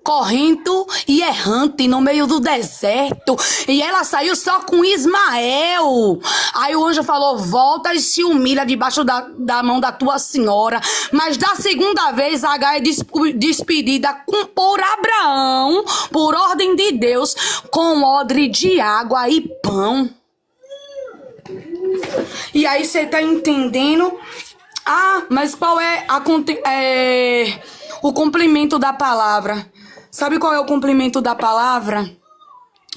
Correndo e errante no meio do deserto. E ela saiu só com Ismael. Aí o anjo falou, volta e se humilha debaixo da mão da tua senhora. Mas da segunda vez a H é despedida por Abraão, por ordem de Deus, com odre de água e pão. E aí você tá entendendo? Ah, mas qual é o complemento da palavra? Sabe qual é o complemento da palavra?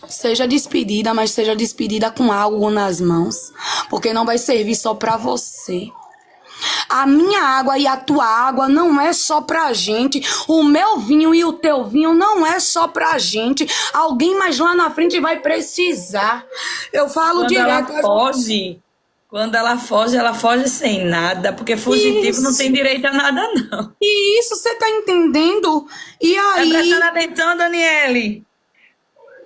Seja despedida, mas seja despedida com algo nas mãos. Porque não vai servir só pra você. A minha água e a tua água não é só pra gente. O meu vinho e o teu vinho não é só pra gente. Alguém mais lá na frente vai precisar. Eu falo
Quando
direto...
quando ela foge sem nada, porque fugitivo não tem direito a nada, não.
E isso você tá entendendo? E
Tá
aí...
prestando atenção, Daniele?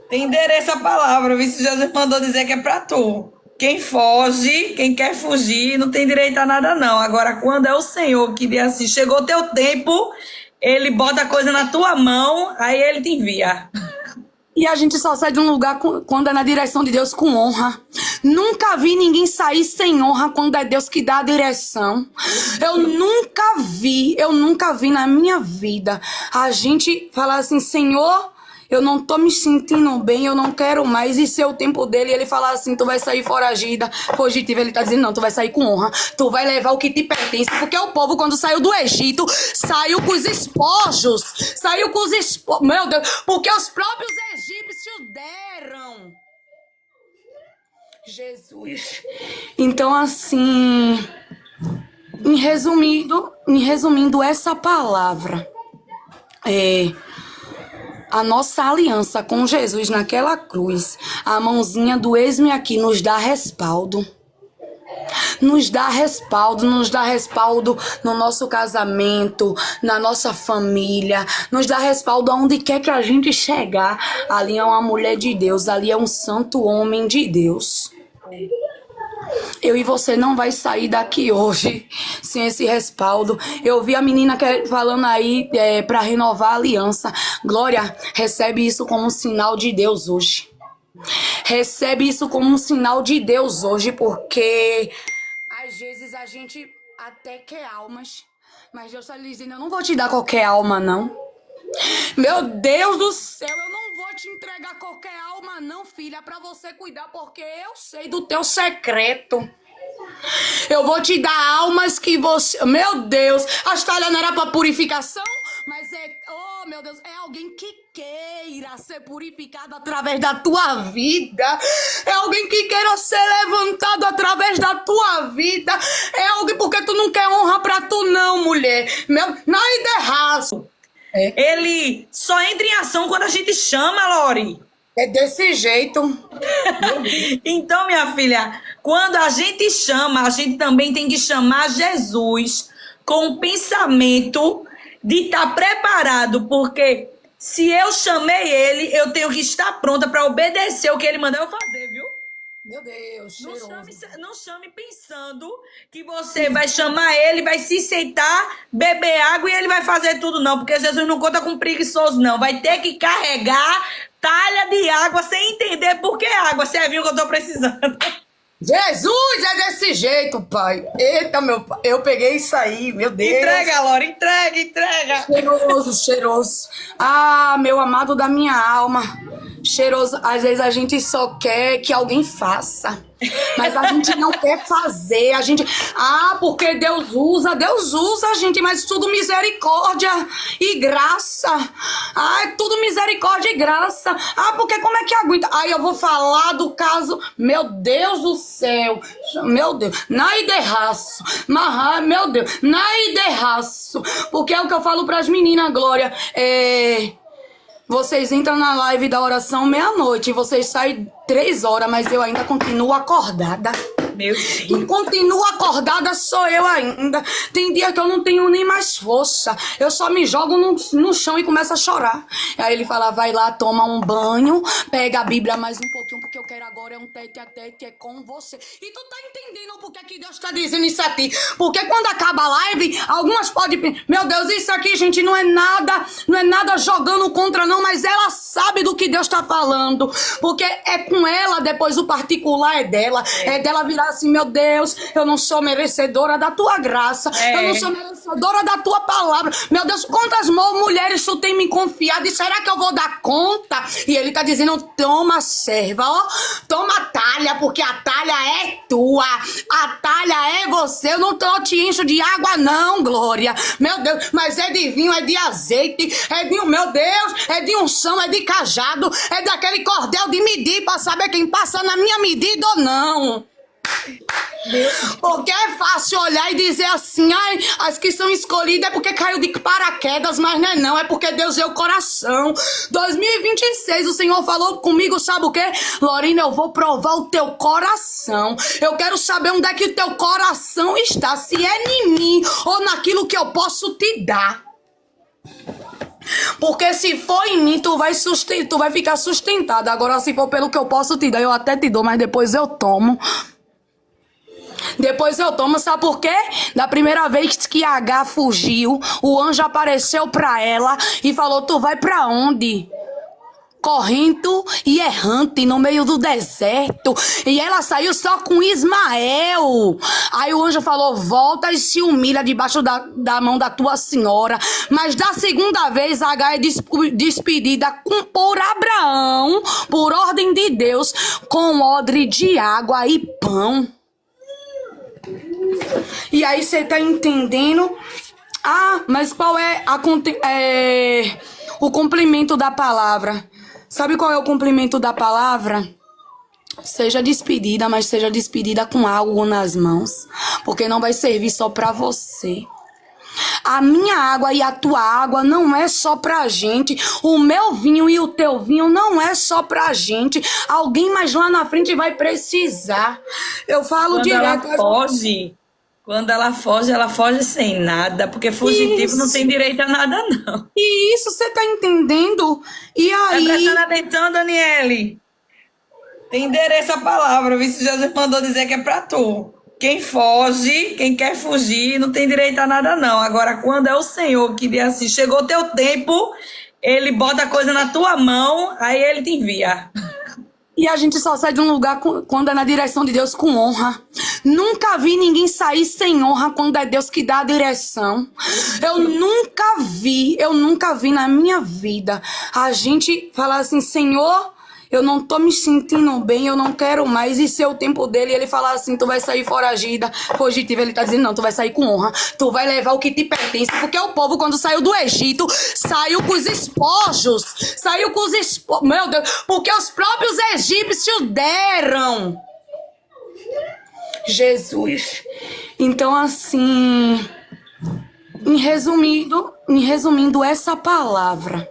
Tem endereço a palavra, viu? Se Jesus mandou dizer que é pra tu. Quem foge, quem quer fugir, não tem direito a nada, não. Agora, quando é o Senhor que diz assim, chegou o teu tempo, ele bota a coisa na tua mão, aí ele te envia.
E a gente só sai de um lugar quando é na direção de Deus com honra. Nunca vi ninguém sair sem honra quando é Deus que dá a direção. Eu nunca vi na minha vida a gente falar assim, Senhor, eu não tô me sentindo bem, eu não quero mais. E ser o tempo dele, ele falar assim, tu vai sair foragida, fugitiva. Ele tá dizendo, não, tu vai sair com honra. Tu vai levar o que te pertence. Porque o povo, quando saiu do Egito, saiu com os espojos. Saiu com os espojos. Meu Deus, porque os próprios egípcios deram. Jesus. Então, assim, em resumindo essa palavra, a nossa aliança com Jesus naquela cruz, a mãozinha do eis-me aqui nos dá respaldo. Nos dá respaldo no nosso casamento, na nossa família, nos dá respaldo aonde quer que a gente chegar. Ali é uma mulher de Deus, ali é um santo homem de Deus. Eu e você não vai sair daqui hoje sem esse respaldo. Eu vi a menina falando aí para renovar a aliança. Glória, recebe isso como um sinal de Deus hoje. Recebe isso como um sinal de Deus hoje, porque às vezes a gente até quer almas, mas Deus está lhe dizendo, eu não vou te dar qualquer alma, não. Meu Deus do céu, eu não vou te entregar qualquer alma não, filha, pra você cuidar, porque eu sei do teu secreto. Eu vou te dar almas que você... Meu Deus, as talhas não era pra purificação, mas oh meu Deus, é alguém que queira ser purificado através da tua vida. É alguém que queira ser levantado através da tua vida. É alguém, porque tu não quer honra pra tu não, mulher. Não é de raça.
Ele só entra em ação quando a gente chama, Lori.
É desse jeito.
Então, minha filha, quando a gente chama, a gente também tem que chamar Jesus com o pensamento de estar preparado, porque se eu chamei ele, eu tenho que estar pronta para obedecer o que ele mandou eu fazer, viu?
Meu Deus,
Não
cheiroso.
chame, não chame pensando que você vai chamar ele, vai se sentar, beber água e ele vai fazer tudo, não. Porque Jesus não conta com preguiçoso, não. Vai ter que carregar talha de água sem entender por que água. Você viu que eu tô precisando.
Jesus, é desse jeito, pai. Eita, meu pai. Eu peguei isso aí, meu Deus.
Entrega, Laura, entrega, entrega.
Cheiroso, cheiroso. Ah, meu amado da minha alma. Cheiroso. Às vezes a gente só quer que alguém faça. Mas a gente não quer fazer. A gente. Ah, porque Deus usa, gente, mas tudo misericórdia e graça. Ah, é tudo misericórdia e graça. Ah, porque como é que aguenta? Aí eu vou falar do caso. Meu Deus do céu. Meu Deus. Naiderraço. Meu Deus. Naiderraço. Porque é o que eu falo pras meninas, Glória. Vocês entram na live da oração meia-noite, vocês saem 3 horas, mas eu ainda continuo acordada.
Meu Deus.
Quem continua acordada sou eu ainda. Tem dia que eu não tenho nem mais força. Eu só me jogo no chão e começo a chorar. Aí ele fala, vai lá, toma um banho, pega a Bíblia mais um pouquinho, porque eu quero agora é um tete a tete, é com você. E tu tá entendendo por que Deus tá dizendo isso a ti? Porque quando acaba a live, algumas podem... Meu Deus, isso aqui, gente, não é nada jogando contra, não, mas ela sabe do que Deus tá falando. Porque é com ela, depois o particular é dela. É dela virar assim, meu Deus, eu não sou merecedora da tua graça, eu não sou merecedora da tua palavra. Meu Deus, quantas mulheres tu tem me confiado e será que eu vou dar conta? E ele tá dizendo, toma serva, ó, toma talha, porque a talha é tua, a talha é você, eu não te encho de água não, Glória, meu Deus, mas é de vinho, é de azeite, é de, meu Deus, é de unção, é de cajado, é daquele cordel de medir pra saber quem passa na minha medida ou não. Porque é fácil olhar e dizer assim, ai, as que são escolhidas é porque caiu de paraquedas, mas não é porque Deus é o coração. 2026 o Senhor falou comigo, sabe o que? Lorena, eu vou provar o teu coração. Eu quero saber onde é que o teu coração está, se é em mim ou naquilo que eu posso te dar. Porque se for em mim, tu vai ficar sustentada. Agora, se for pelo que eu posso te dar, eu até te dou, mas depois eu tomo. Depois eu tomo, sabe por quê? Da primeira vez que a H fugiu, o anjo apareceu pra ela e falou, tu vai pra onde? Correndo e errante no meio do deserto. E ela saiu só com Ismael. Aí o anjo falou, volta e se humilha debaixo da mão da tua senhora. Mas da segunda vez a H é despedida por Abraão, por ordem de Deus, com odre de água e pão. E aí você tá entendendo? Ah, mas qual é o complemento da palavra? Sabe qual é o complemento da palavra? Seja despedida, mas seja despedida com algo nas mãos. Porque não vai servir só pra você. A minha água e a tua água não é só pra gente. O meu vinho e o teu vinho não é só pra gente. Alguém mais lá na frente vai precisar. Eu falo
Quando
direto.
Quando ela foge sem nada, porque fugitivo não tem direito a nada, não.
E isso você tá entendendo? E
Tá
aí...
prestando atenção, Daniele? Tem endereço a palavra, viu? Se Jesus mandou dizer que é pra tu. Quem foge, quem quer fugir, não tem direito a nada, não. Agora, quando é o Senhor que diz assim, chegou o teu tempo, ele bota a coisa na tua mão, aí ele te envia.
E a gente só sai de um lugar quando é na direção de Deus com honra. Nunca vi ninguém sair sem honra quando é Deus que dá a direção. Eu nunca vi na minha vida a gente falar assim, Senhor, eu não tô me sentindo bem, eu não quero mais. E ser o tempo dele, ele falar assim, tu vai sair foragida, fugitiva. Ele tá dizendo, não, tu vai sair com honra. Tu vai levar o que te pertence. Porque o povo, quando saiu do Egito, saiu com os espojos. Saiu com os espojos. Meu Deus, porque os próprios egípcios deram. Jesus. Então, assim, em resumindo essa palavra,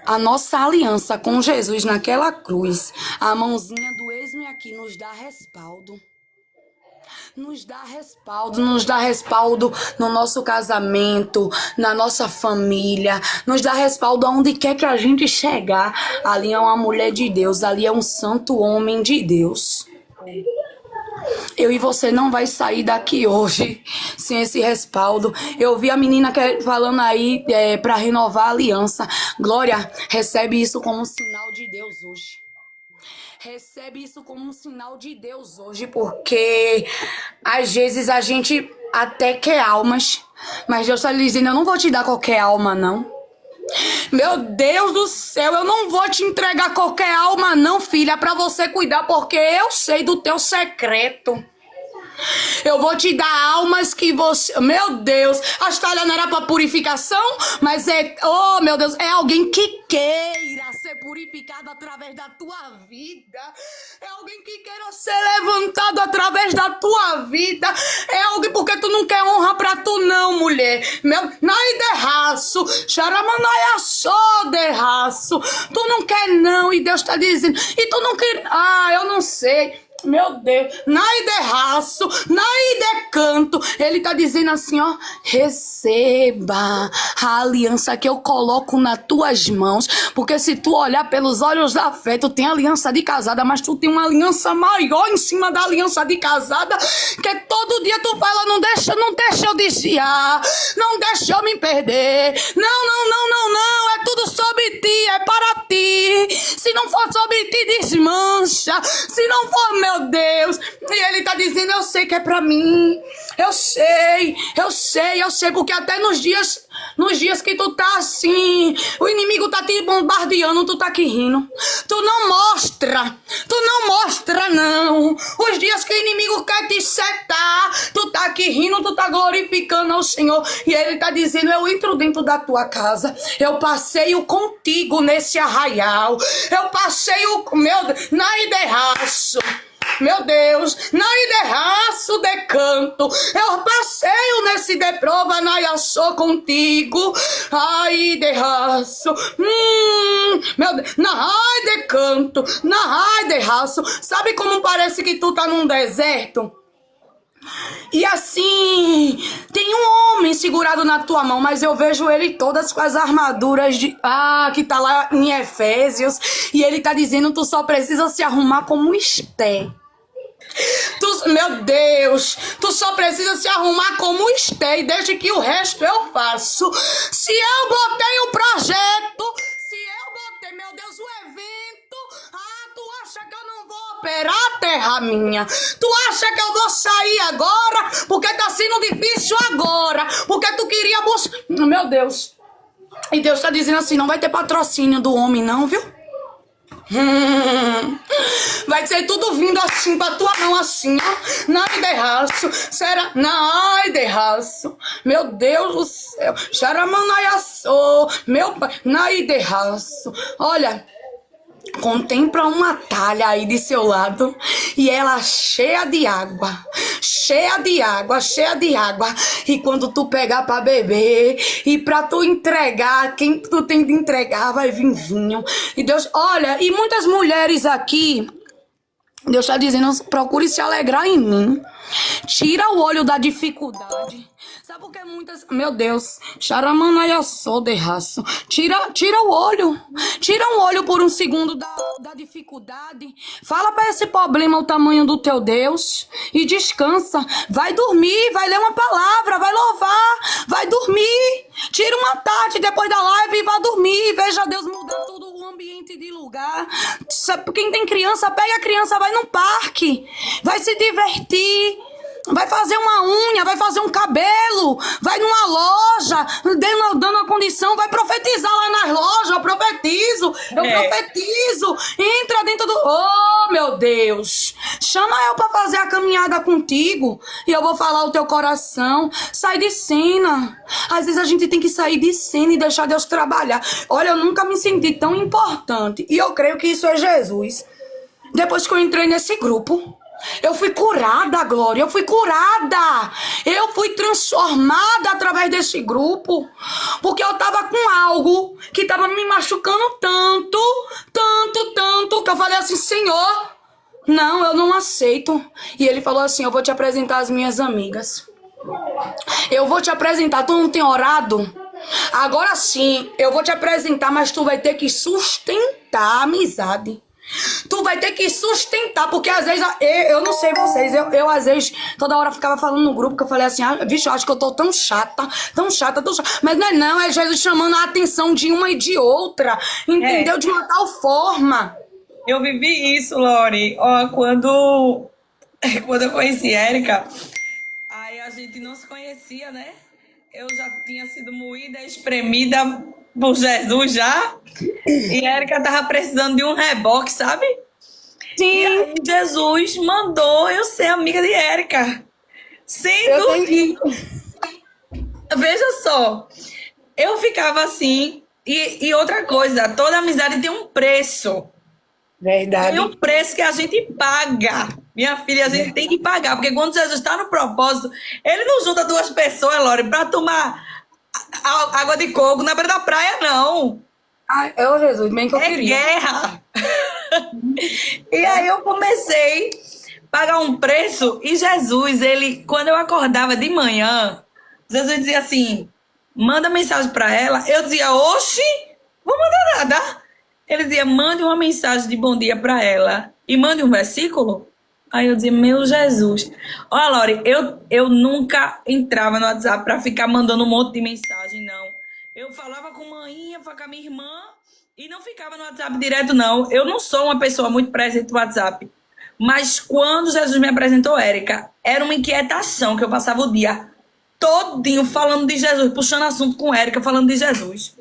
A nossa aliança com Jesus naquela cruz, a mãozinha do ex-me aqui nos dá respaldo. Nos dá respaldo no nosso casamento, na nossa família, nos dá respaldo aonde quer que a gente chegar. Ali é uma mulher de Deus, ali é um santo homem de Deus. Eu e você não vai sair daqui hoje sem esse respaldo. Eu vi a menina falando aí para renovar a aliança. Glória, recebe isso como um sinal de Deus hoje. Recebe isso como um sinal de Deus hoje, porque às vezes a gente até quer almas, mas Deus está lhe dizendo, eu não vou te dar qualquer alma, não. Meu Deus do céu, eu não vou te entregar qualquer alma não, filha, para você cuidar, porque eu sei do teu secreto. Eu vou te dar almas que você... Meu Deus, a talha não era para purificação, mas oh, meu Deus, é alguém que queira ser purificado através da tua vida. É alguém que queira ser levantado através da tua vida. É alguém, porque tu não quer honra pra tu não, mulher. Meu, nai derraço, xaramanai só derraço. Tu não quer não, e Deus tá dizendo, e tu não quer... Ah, eu não sei. Meu Deus, nai derraço, nai decanto. Ele tá dizendo assim, ó, receba a aliança que eu coloco nas tuas mãos, porque se tu olhar pelos olhos da fé, tu tem aliança de casada, mas tu tem uma aliança maior em cima da aliança de casada, que todo dia tu fala, não deixa eu desviar, não deixa eu me perder, não, é tudo sobre ti, é para ti, se não for sobre ti, desmancha, se não for, meu Deus, e ele tá dizendo, eu sei que é pra mim, eu sei, porque até nos dias que tu tá assim, o inimigo tá te bombardeando, tu tá aqui rindo, tu não mostra não, os dias que o inimigo quer te setar, tu tá aqui rindo, tu tá glorificando ao Senhor, e ele tá dizendo, eu entro dentro da tua casa, eu passeio contigo nesse arraial, eu passeio, meu Deus, na derraço. Meu Deus, nai derraço de canto, eu passeio nesse de prova, nai sou contigo, ai derraço, meu Deus, nai de canto, nai derraço, sabe como parece que tu tá num deserto? E assim, tem um homem segurado na tua mão, mas eu vejo ele todas com as armaduras que tá lá em Efésios, e ele tá dizendo, tu só precisa se arrumar como Esté. Meu Deus, tu só precisa se arrumar como Esté, e deixa que o resto eu faço. Se eu botei o projeto, se eu botei, meu Deus, o evento, tu acha que eu não vou operar a terra minha? Tu acha que eu vou sair agora, porque tá sendo difícil agora, porque tu queria buscar, meu Deus. E Deus tá dizendo assim, não vai ter patrocínio do homem não, viu? Vai ser tudo vindo assim pra tua mão, assim, ó. Nai derraço, será? Nai derraço, meu Deus do céu. Xaramanaiaçô, meu pai, nai derraço. Olha, contempla uma talha aí de seu lado e ela cheia de água, cheia de água, cheia de água. E quando tu pegar pra beber e pra tu entregar, quem tu tem de entregar vai vir vinho. E Deus, olha, e muitas mulheres aqui, Deus tá dizendo, procure se alegrar em mim. Tira o olho da dificuldade. Sabe por que muitas... Meu Deus. Xaramanaiaçô de raço. Tira o olho. Tira um olho por um segundo da dificuldade. Fala pra esse problema o tamanho do teu Deus. E descansa. Vai dormir. Vai ler uma palavra. Vai louvar. Vai dormir. Tira uma tarde depois da live e vai dormir. Veja Deus mudar todo o ambiente de lugar. Quem tem criança, pega a criança, vai no parque. Vai se divertir. Vai fazer uma unha, vai fazer um cabelo, vai numa loja, dando a condição, vai profetizar lá nas lojas, eu profetizo, entra dentro do... Oh, meu Deus, chama eu pra fazer a caminhada contigo e eu vou falar o teu coração, sai de cena. Às vezes a gente tem que sair de cena e deixar Deus trabalhar. Olha, eu nunca me senti tão importante e eu creio que isso é Jesus. Depois que eu entrei nesse grupo, eu fui curada, Glória, eu fui curada. Eu fui transformada através desse grupo. Porque eu tava com algo que tava me machucando tanto, que eu falei assim, Senhor, não, eu não aceito. E ele falou assim, eu vou te apresentar as minhas amigas. Eu vou te apresentar, tu não tem orado? Agora sim, eu vou te apresentar, mas tu vai ter que sustentar a amizade. Tu vai ter que sustentar, porque às vezes, eu não sei vocês, eu às vezes, toda hora ficava falando no grupo, que eu falei assim, bicho, eu acho que eu tô tão chata, tão chata, tão chata. Mas não, é Jesus chamando a atenção de uma e de outra, entendeu? De uma tal forma.
Eu vivi isso, Lore. Ó, quando eu conheci Érica, aí a gente não se conhecia, né? Eu já tinha sido moída, espremida por Jesus já. E a Érica tava precisando de um reboque, sabe? E aí Jesus mandou eu ser amiga de Érica. Sendo que, veja só, eu ficava assim. E outra coisa, toda amizade tem um preço.
Verdade.
Tem um preço que a gente paga. Minha filha, a gente tem que pagar. Porque quando Jesus está no propósito, ele não junta duas pessoas, Lore, para tomar água de coco na beira da praia, não.
Ai, Jesus, bem que eu queria.
É guerra. E aí eu comecei a pagar um preço. E Jesus, quando eu acordava de manhã, Jesus dizia assim, manda mensagem para ela. Eu dizia, oxi, vou mandar nada. Ele dizia, mande uma mensagem de bom dia para ela e mande um versículo. Aí eu dizia, meu Jesus. Olha, Lore, eu nunca entrava no WhatsApp para ficar mandando um monte de mensagem, não. Eu falava com manhinha, com a minha irmã e não ficava no WhatsApp direto, não. Eu não sou uma pessoa muito presente no WhatsApp. Mas quando Jesus me apresentou Érica, era uma inquietação que eu passava o dia todinho falando de Jesus, puxando assunto com Érica, falando de Jesus.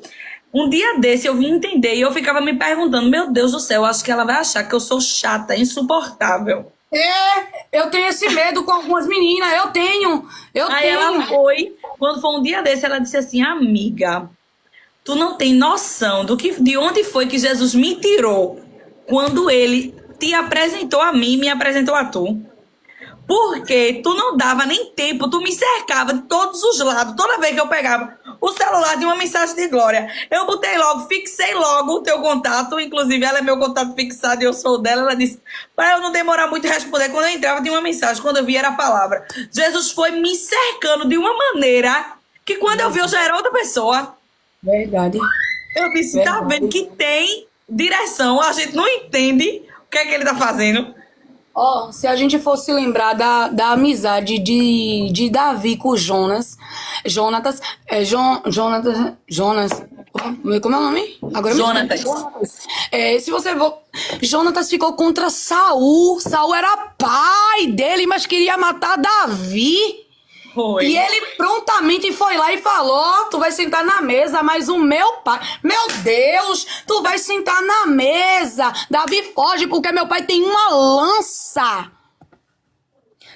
Um dia desse eu vim entender e eu ficava me perguntando, meu Deus do céu, acho que ela vai achar que eu sou chata, insuportável.
Eu tenho esse medo com algumas meninas, eu tenho.
Aí ela foi, quando foi um dia desse, ela disse assim, amiga, tu não tem noção de onde foi que Jesus me tirou quando ele te apresentou a mim e me apresentou a tu. Porque tu não dava nem tempo, tu me cercava de todos os lados. Toda vez que eu pegava o celular de uma mensagem de Glória, eu botei logo, fixei logo o teu contato. Inclusive, ela é meu contato fixado e eu sou dela. Ela disse, para eu não demorar muito a responder. Quando eu entrava, tinha uma mensagem. Quando eu vi, era a palavra. Jesus foi me cercando de uma maneira que quando eu vi, eu já era outra pessoa.
Verdade.
Eu disse, tá vendo que tem direção. A gente não entende o que é que ele tá fazendo.
Se a gente fosse lembrar da amizade de Davi com Jonas, Jonas, como é o nome? Agora
Jonatas.
Se você for, Jonatas ficou contra Saul. Saul era pai dele, mas queria matar Davi.
Foi.
E ele prontamente foi lá e falou, tu vai sentar na mesa, mas o meu pai, meu Deus, tu vai sentar na mesa. Davi foge porque meu pai tem uma lança.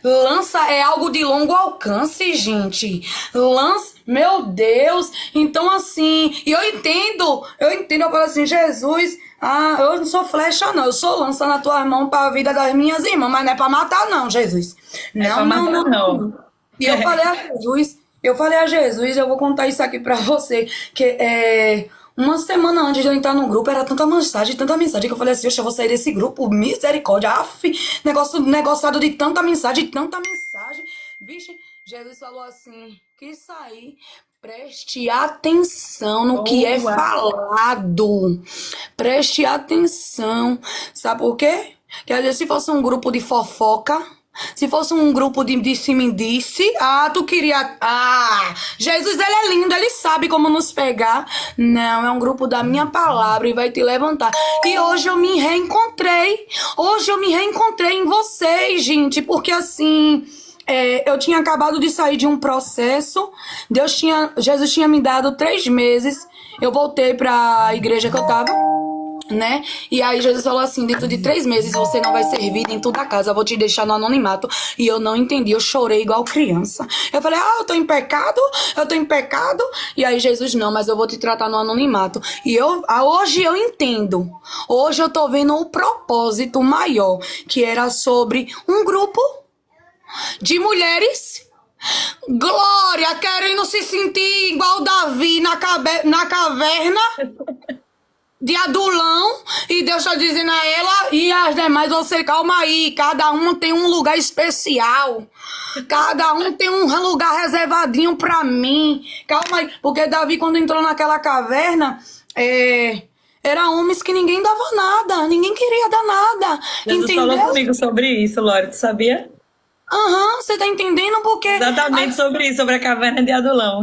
Lança é algo de longo alcance, gente. Lança, meu Deus. Então assim, e eu entendo, eu falo assim, Jesus, eu não sou flecha não, eu sou lança na tua mão para a vida das minhas irmãs, mas não é para matar não, Jesus. Não. E eu falei a Jesus, eu vou contar isso aqui pra você, que uma semana antes de eu entrar no grupo, era tanta mensagem, que eu falei assim, oxe, eu vou sair desse grupo, misericórdia, negociado de tanta mensagem, vixe, Jesus falou assim, que sair, preste atenção no que é falado, preste atenção, sabe por quê? Quer dizer, se fosse um grupo de fofoca, se fosse um grupo de disse-me-disse, tu queria... Jesus, ele é lindo, ele sabe como nos pegar. Não, é um grupo da minha palavra e vai te levantar. E hoje eu me reencontrei. Em vocês, gente, porque assim... eu tinha acabado de sair de um processo. Jesus tinha me dado 3 meses. Eu voltei pra igreja que eu tava, né? E aí Jesus falou assim, dentro de 3 meses você não vai servir dentro da casa, eu vou te deixar no anonimato. E eu não entendi, eu chorei igual criança. Eu falei, eu tô em pecado. E aí Jesus, não, mas eu vou te tratar no anonimato. E hoje eu entendo. Hoje eu tô vendo o propósito maior, que era sobre um grupo de mulheres Glória, querendo se sentir igual Davi na caverna de Adulão, e Deus está dizendo a ela e as demais, você calma aí, cada um tem um lugar especial, cada um tem um lugar reservadinho pra mim, calma aí, porque Davi quando entrou naquela caverna, era homens que ninguém dava nada, ninguém queria dar nada,
Jesus falou
entendeu?
comigo sobre isso, Lore, tu sabia?
Aham, você tá entendendo? Porque
Exatamente sobre isso, sobre a caverna de Adulão.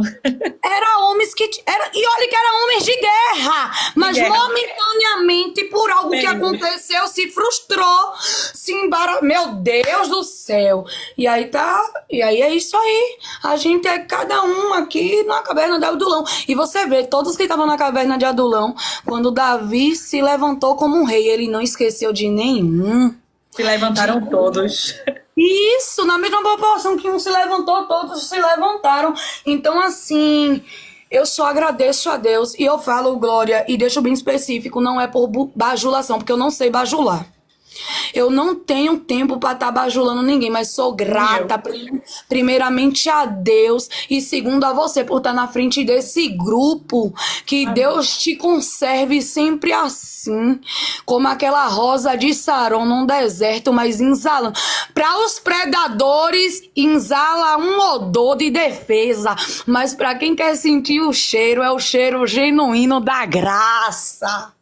era homens que. E olha que eram homens de guerra, mas
guerra.
momentaneamente, por algo que aconteceu, se frustrou, se embara. Meu Deus do céu! E aí tá. E aí é isso aí. A gente é cada um aqui na caverna de Adulão. E você vê, todos que estavam na caverna de Adulão, quando Davi se levantou como um rei, ele não esqueceu de nenhum.
Se levantaram todos.
Isso, na mesma proporção que um se levantou, todos se levantaram. Então, assim, eu só agradeço a Deus e eu falo, Glória, e deixo bem específico, não é por bajulação, porque eu não sei bajular. Eu não tenho tempo para estar bajulando ninguém, mas sou grata, primeiramente a Deus e segundo a você por estar na frente desse grupo. Que Deus te conserve sempre assim, como aquela rosa de Saron num deserto, mas exalando. Para os predadores, exala um odor de defesa, mas para quem quer sentir o cheiro, é o cheiro genuíno da graça.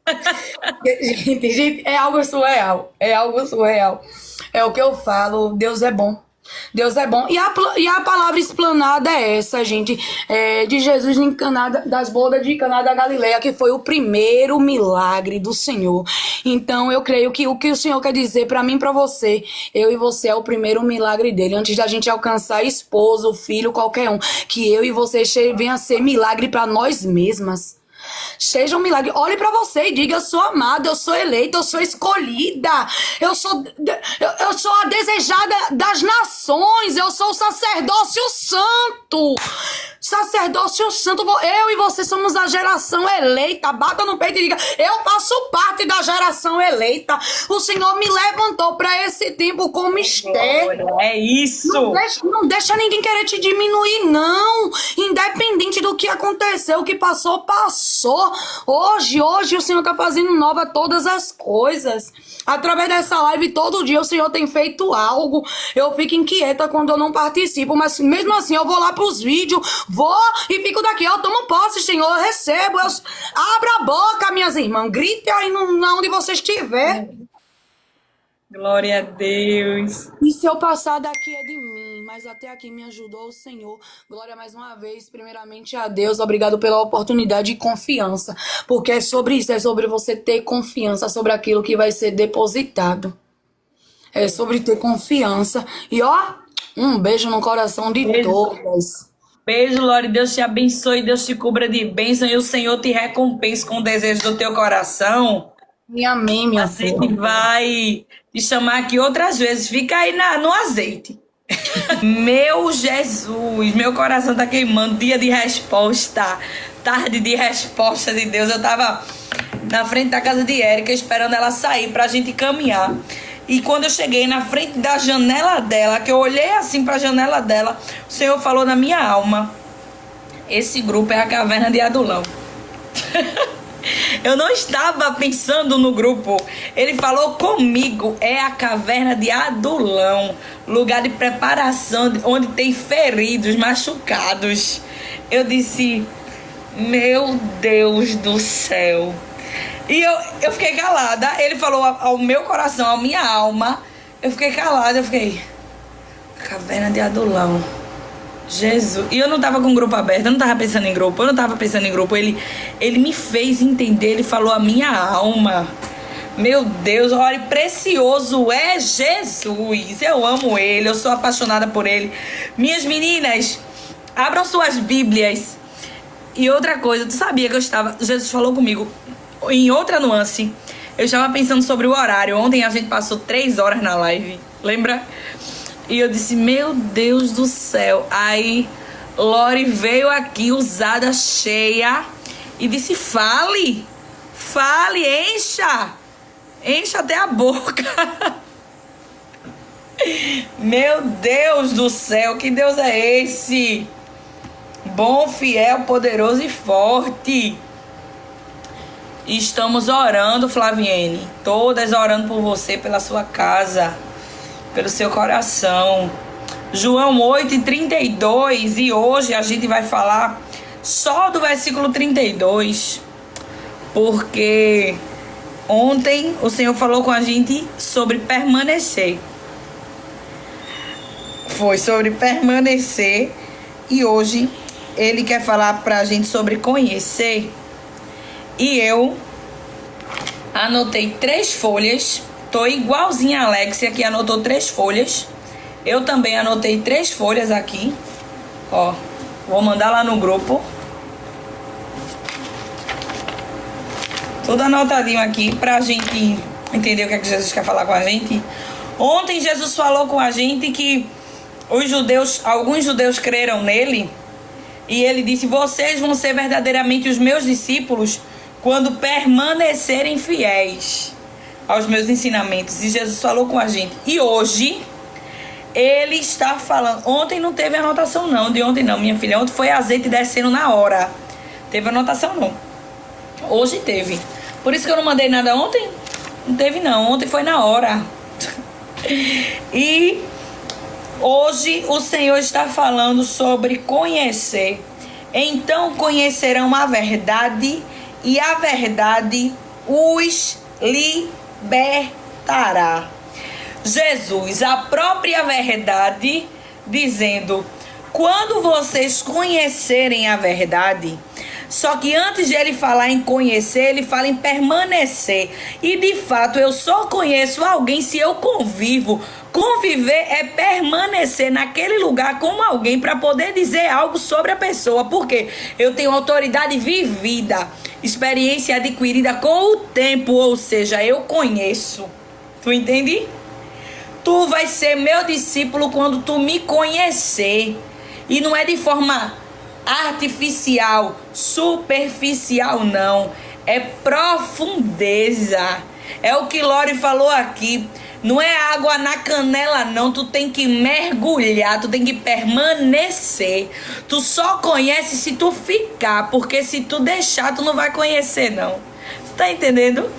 Gente, é algo surreal. É algo surreal. É o que eu falo. Deus é bom. Deus é bom. E a palavra explanada é essa, gente. De Jesus em Caná, das bodas de Caná da Galileia, que foi o primeiro milagre do Senhor. Então, eu creio que o que o Senhor quer dizer pra mim e pra você, eu e você é o primeiro milagre dele. Antes da gente alcançar esposo, filho, qualquer um, que eu e você venha a ser milagre pra nós mesmas. Seja um milagre. Olhe pra você e diga: eu sou amada, eu sou eleita, eu sou escolhida, eu sou a desejada das nações, eu sou o sacerdócio santo. Sacerdócio santo, eu e você somos a geração eleita. Bata no peito e diga: eu faço parte da geração eleita. O Senhor me levantou para esse tempo como Esther.
É isso.
Não deixa ninguém querer te diminuir, não. Independente do que aconteceu, o que passou, passou. Hoje o Senhor tá fazendo nova todas as coisas. Através dessa live, todo dia o Senhor tem feito algo. Eu fico inquieta quando eu não participo, mas mesmo assim eu vou lá pros vídeos, vou e fico daqui. Eu tomo posse, Senhor, eu recebo. Abra a boca, minhas irmãs. Grite aí onde você estiver.
Glória a Deus.
E se eu passar daqui é de mim, mas até aqui me ajudou o Senhor. Glória mais uma vez, primeiramente a Deus. Obrigado pela oportunidade e confiança. Porque é sobre isso, é sobre você ter confiança sobre aquilo que vai ser depositado. É sobre ter confiança. E ó, um beijo no coração de todas.
Beijo, Lore. Deus te abençoe, Deus te cubra de bênção e o Senhor te recompense com o desejo do teu coração.
Amém, minha
A gente vai te chamar aqui outras vezes. Fica aí no azeite. Meu Jesus, meu coração tá queimando. Dia de resposta, tarde de resposta de Deus. Eu tava na frente da casa de Érica esperando ela sair pra gente caminhar. E quando eu cheguei na frente da janela dela, que eu olhei assim pra janela dela, o Senhor falou na minha alma: esse grupo é a caverna de Adulão. Eu não estava pensando no grupo. Ele falou comigo: é a caverna de Adulão, lugar de preparação onde tem feridos, machucados. Eu disse: meu Deus do céu. E eu fiquei calada. Ele falou ao meu coração, à minha alma. Eu fiquei calada, eu fiquei: caverna de Adulão. Jesus. E eu não tava com o grupo aberto, eu não tava pensando em grupo, Ele me fez entender, ele falou a minha alma. Meu Deus, olha, precioso é Jesus. Eu amo ele, eu sou apaixonada por ele. Minhas meninas, abram suas Bíblias. E outra coisa, tu sabia que Jesus falou comigo em outra nuance. Eu estava pensando sobre o horário. Ontem a gente passou 3 horas na live, lembra? E eu disse: meu Deus do céu. Aí Lore veio aqui usada, cheia, e disse: fale, encha até a boca. Meu Deus do céu, que Deus é esse? Bom, fiel, poderoso e forte. Estamos orando, Flaviene. Todas orando por você, pela sua casa, pelo seu coração. João 8:32. E hoje a gente vai falar só do versículo 32. Porque ontem o Senhor falou com a gente sobre permanecer. Foi sobre permanecer. E hoje Ele quer falar pra gente sobre conhecer. E eu anotei 3 folhas. Tô igualzinha a Alexia, que anotou 3 folhas. Eu também anotei 3 folhas aqui. Ó, vou mandar lá no grupo. Tudo anotadinho aqui pra gente entender o que é que Jesus quer falar com a gente. Ontem Jesus falou com a gente que alguns judeus creram nele. E ele disse: vocês vão ser verdadeiramente os meus discípulos quando permanecerem fiéis aos meus ensinamentos. E Jesus falou com a gente. E hoje ele está falando. Ontem não teve anotação não, de ontem não, minha filha. Ontem foi azeite descendo na hora. Teve anotação não. Hoje teve. Por isso que eu não mandei nada ontem. Não teve não, ontem foi na hora. E hoje o Senhor está falando sobre conhecer. Então conhecerão a verdade, e a verdade os libertará. Jesus, a própria verdade, dizendo: quando vocês conhecerem a verdade. Só que antes de ele falar em conhecer, ele fala em permanecer. E de fato eu só conheço alguém se eu convivo. Conviver é permanecer naquele lugar com alguém para poder dizer algo sobre a pessoa. Porque eu tenho autoridade vivida, experiência adquirida com o tempo, ou seja, eu conheço. Tu entende? Tu vai ser meu discípulo quando tu me conhecer. E não é de forma artificial, superficial, não. É profundeza. É o que Lori falou aqui. Não é água na canela, não. Tu tem que mergulhar, tu tem que permanecer. Tu só conhece se tu ficar, porque se tu deixar, tu não vai conhecer, não. Tu tá entendendo?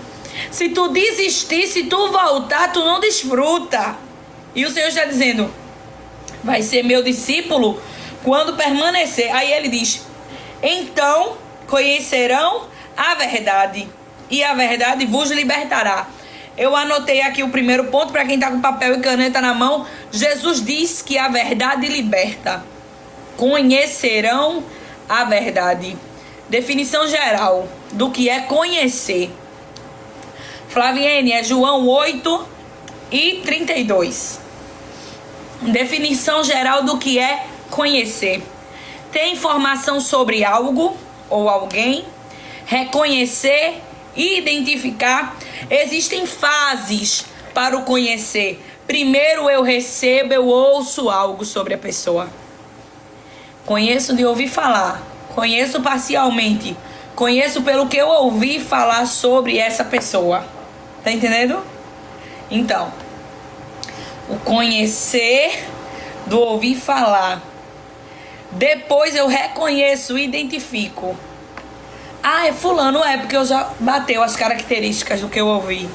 Se tu desistir, se tu voltar, tu não desfruta. E o Senhor está dizendo: vai ser meu discípulo quando permanecer. Aí ele diz: então conhecerão a verdade, e a verdade vos libertará. Eu anotei aqui o primeiro ponto para quem está com papel e caneta na mão. Jesus diz que a verdade liberta. Conhecerão a verdade. Definição geral do que é conhecer. Flaviene, é João 8:32. Definição geral do que é conhecer. Ter informação sobre algo ou alguém. Reconhecer, identificar. Existem fases para o conhecer. Primeiro eu recebo, eu ouço algo sobre a pessoa. Conheço de ouvir falar. Conheço parcialmente. Conheço pelo que eu ouvi falar sobre essa pessoa. Tá entendendo? Então, o conhecer do ouvir falar. Depois eu reconheço, identifico. Ah, é fulano, é porque eu já bateu as características do que eu ouvi.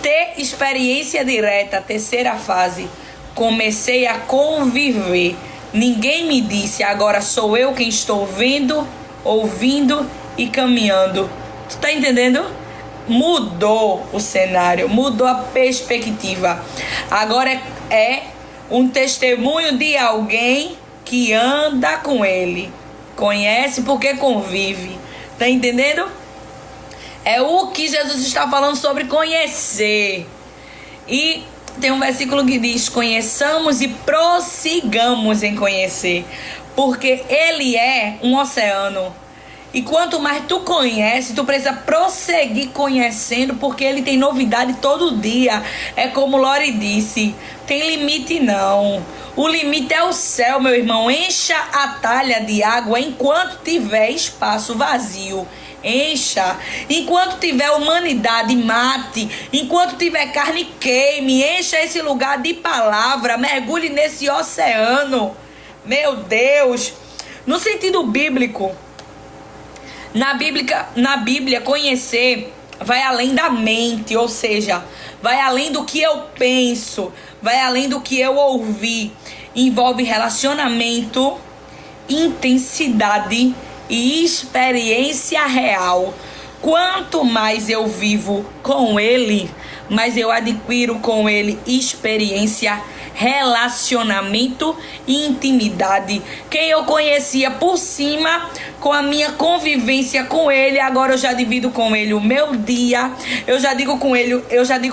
Ter experiência direta, terceira fase. Comecei a conviver. Ninguém me disse, agora sou eu quem estou vendo, ouvindo e caminhando. Tu tá entendendo? Mudou o cenário, mudou a perspectiva. Agora é um testemunho de alguém que anda com ele. Conhece porque convive. Tá entendendo? É o que Jesus está falando sobre conhecer. E tem um versículo que diz: conheçamos e prossigamos em conhecer. Porque ele é um oceano. E quanto mais tu conhece, tu precisa prosseguir conhecendo, porque ele tem novidade todo dia. É como Lori disse, tem limite não. O limite é o céu, meu irmão. Encha a talha de água enquanto tiver espaço vazio. Encha. Enquanto tiver humanidade, mate. Enquanto tiver carne, queime. Encha esse lugar de palavra. Mergulhe nesse oceano. Meu Deus. No sentido bíblico, na Bíblia, conhecer vai além da mente, ou seja, vai além do que eu penso, vai além do que eu ouvi. Envolve relacionamento, intensidade e experiência real. Quanto mais eu vivo com ele, mais eu adquiro com ele experiência, relacionamento e intimidade. Quem eu conhecia por cima, com a minha convivência com ele, agora eu já divido com ele o meu dia. Eu já digo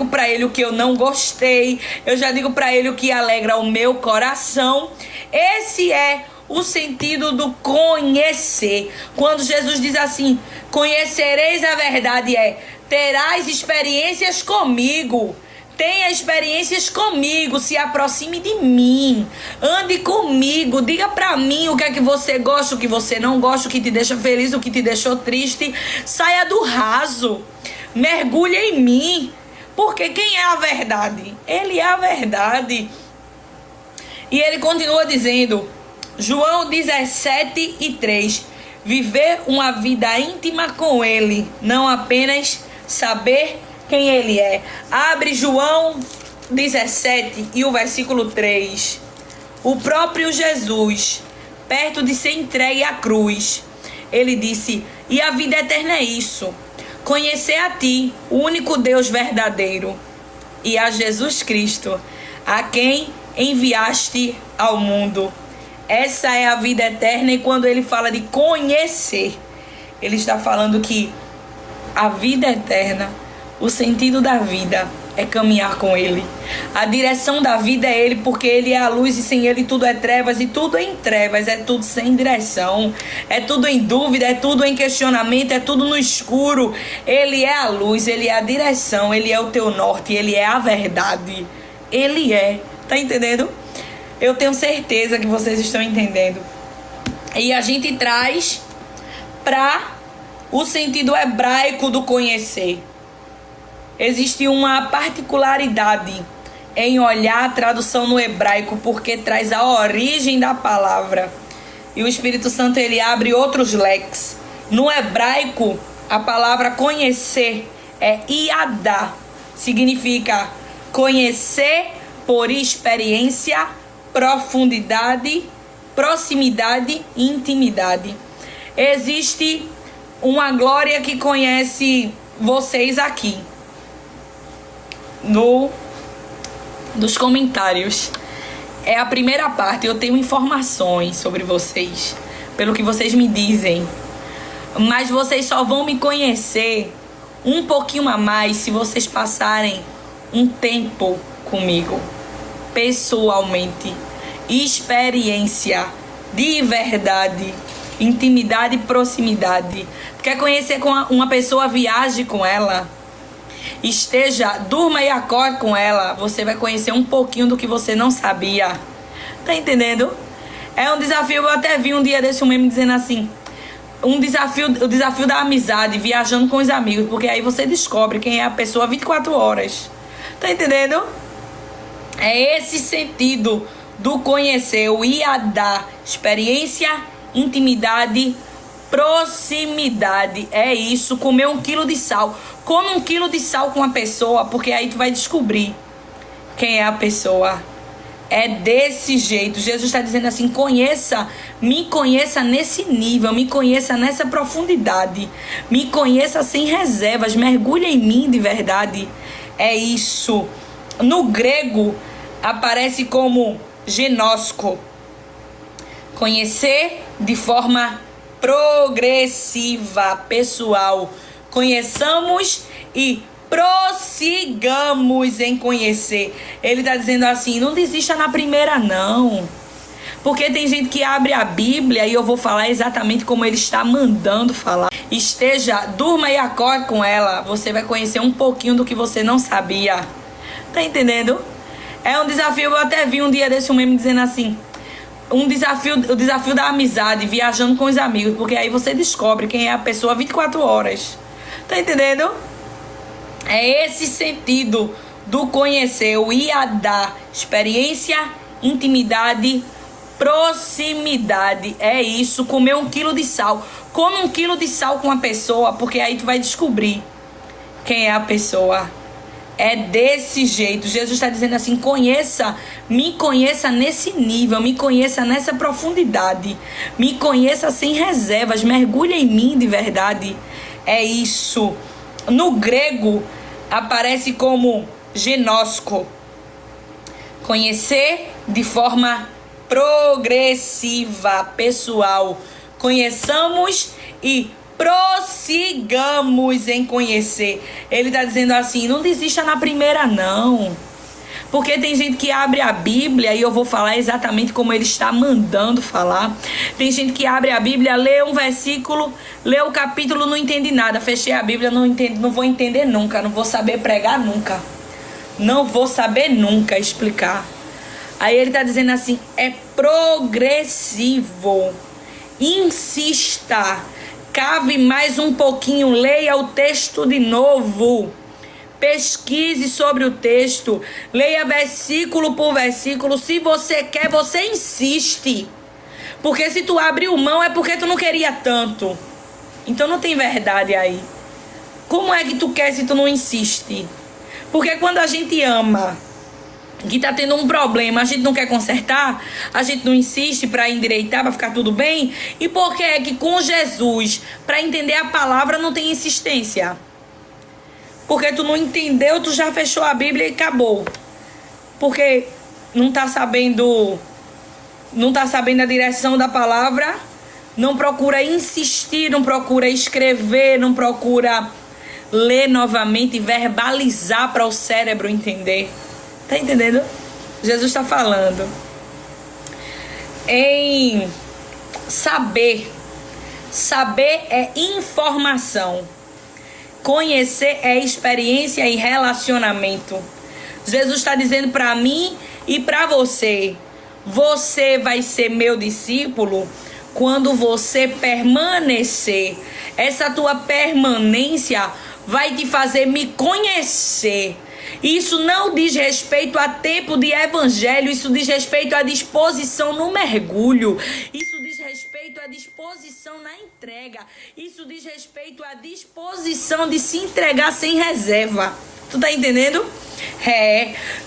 para ele o que eu não gostei. Eu já digo para ele o que alegra o meu coração. Esse é o sentido do conhecer. Quando Jesus diz assim: conhecereis a verdade, terás experiências comigo. Tenha experiências comigo, se aproxime de mim, ande comigo, diga pra mim o que é que você gosta, o que você não gosta, o que te deixa feliz, o que te deixou triste. Saia do raso, mergulhe em mim, porque quem é a verdade? Ele é a verdade. E ele continua dizendo, João 17:3, viver uma vida íntima com ele, não apenas saber quem ele é. Abre João 17 e o versículo 3. O próprio Jesus, perto de ser entregue à cruz, ele disse: e a vida eterna é isso, conhecer a ti, o único Deus verdadeiro, e a Jesus Cristo, a quem enviaste ao mundo. Essa é a vida eterna. E quando ele fala de conhecer, ele está falando que a vida eterna, o sentido da vida é caminhar com ele. A direção da vida é ele, porque ele é a luz e sem ele tudo é trevas, e tudo é em trevas, é tudo sem direção, é tudo em dúvida, é tudo em questionamento, é tudo no escuro. Ele é a luz, ele é a direção, ele é o teu norte, ele é a verdade. Ele é, tá entendendo? Eu tenho certeza que vocês estão entendendo. E a gente traz para o sentido hebraico do conhecer. Existe uma particularidade em olhar a tradução no hebraico, porque traz a origem da palavra. E o Espírito Santo, ele abre outros leques. No hebraico, a palavra conhecer é iadá. Significa conhecer por experiência, profundidade, proximidade e intimidade. Existe uma glória que conhece vocês aqui dos comentários. É a primeira parte. Eu tenho informações sobre vocês, pelo que vocês me dizem, mas vocês só vão me conhecer um pouquinho a mais se vocês passarem um tempo comigo, pessoalmente. Experiência de verdade, intimidade e proximidade. Quer conhecer com uma pessoa? Viaje com ela, durma e acorde com ela. Você vai conhecer um pouquinho do que você não sabia. Tá entendendo? É um desafio. Eu até vi um dia desse um meme dizendo assim: o desafio da amizade, viajando com os amigos, porque aí você descobre quem é a pessoa 24 horas. Tá entendendo? É esse sentido do conhecer, o iadá, experiência, intimidade, proximidade. É isso, comer 1 quilo de sal. Come 1 quilo de sal com uma pessoa, porque aí tu vai descobrir quem é a pessoa. É desse jeito. Jesus está dizendo assim: me conheça nesse nível, me conheça nessa profundidade, me conheça sem reservas, mergulhe em mim de verdade. É isso. No grego aparece como genósco, conhecer de forma progressiva, pessoal. Conheçamos e prossigamos em conhecer. Ele está dizendo assim: não desista na primeira não, Porque tem gente que abre a Bíblia e eu vou falar exatamente como ele está mandando falar. Durma e acorde com ela. Você vai conhecer um pouquinho do que você não sabia. Tá entendendo? É um desafio. Eu até vi um dia desse um meme dizendo assim: o desafio da amizade, viajando com os amigos. Porque aí você descobre quem é a pessoa 24 horas. Tá entendendo? É esse sentido do conhecer, o IADA, experiência, intimidade, proximidade. É isso, comer 1 quilo de sal. Come 1 quilo de sal com uma pessoa, porque aí tu vai descobrir quem é a pessoa. É desse jeito. Jesus está dizendo assim: me conheça nesse nível, me conheça nessa profundidade, me conheça sem reservas, mergulha em mim de verdade. É isso. No grego aparece como gnosko, conhecer de forma progressiva, pessoal. Conheçamos e prossigamos em conhecer. Ele está dizendo assim: não desista na primeira, não. Porque tem gente que abre a Bíblia e eu vou falar exatamente como ele está mandando falar. Tem gente que abre a Bíblia, lê um versículo, lê o capítulo, não entende nada. Fechei a Bíblia, não vou entender nunca, não vou saber pregar nunca. Não vou saber nunca explicar. Aí ele está dizendo assim: é progressivo. Insista. Cave mais um pouquinho. Leia o texto de novo. Pesquise sobre o texto. Leia versículo por versículo. Se você quer, você insiste. Porque se tu abriu mão é porque tu não queria tanto. Então não tem verdade aí. Como é que tu quer se tu não insiste? Porque quando a gente ama, que tá tendo um problema, a gente não quer consertar, a gente não insiste para endireitar, para ficar tudo bem. E por que é que com Jesus, para entender a palavra, não tem insistência? Porque tu não entendeu, tu já fechou a Bíblia e acabou. Porque não tá sabendo a direção da palavra, não procura insistir, não procura escrever, não procura ler novamente e verbalizar para o cérebro entender. Tá entendendo? Jesus está falando em saber. Saber é informação. Conhecer é experiência e relacionamento. Jesus está dizendo para mim e para você: você vai ser meu discípulo quando você permanecer. Essa tua permanência vai te fazer me conhecer. Isso não diz respeito a tempo de evangelho, isso diz respeito à disposição no mergulho, isso diz respeito à disposição na entrega, isso diz respeito à disposição de se entregar sem reserva. Tu tá entendendo?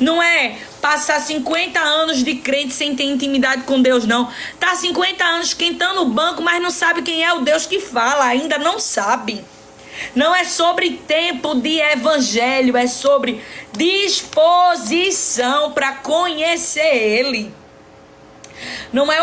Não é passar 50 anos de crente sem ter intimidade com Deus, não. Tá 50 anos esquentando o banco, mas não sabe quem é o Deus que fala, ainda não sabe. Não é sobre tempo de evangelho, é sobre disposição para conhecer Ele. Não é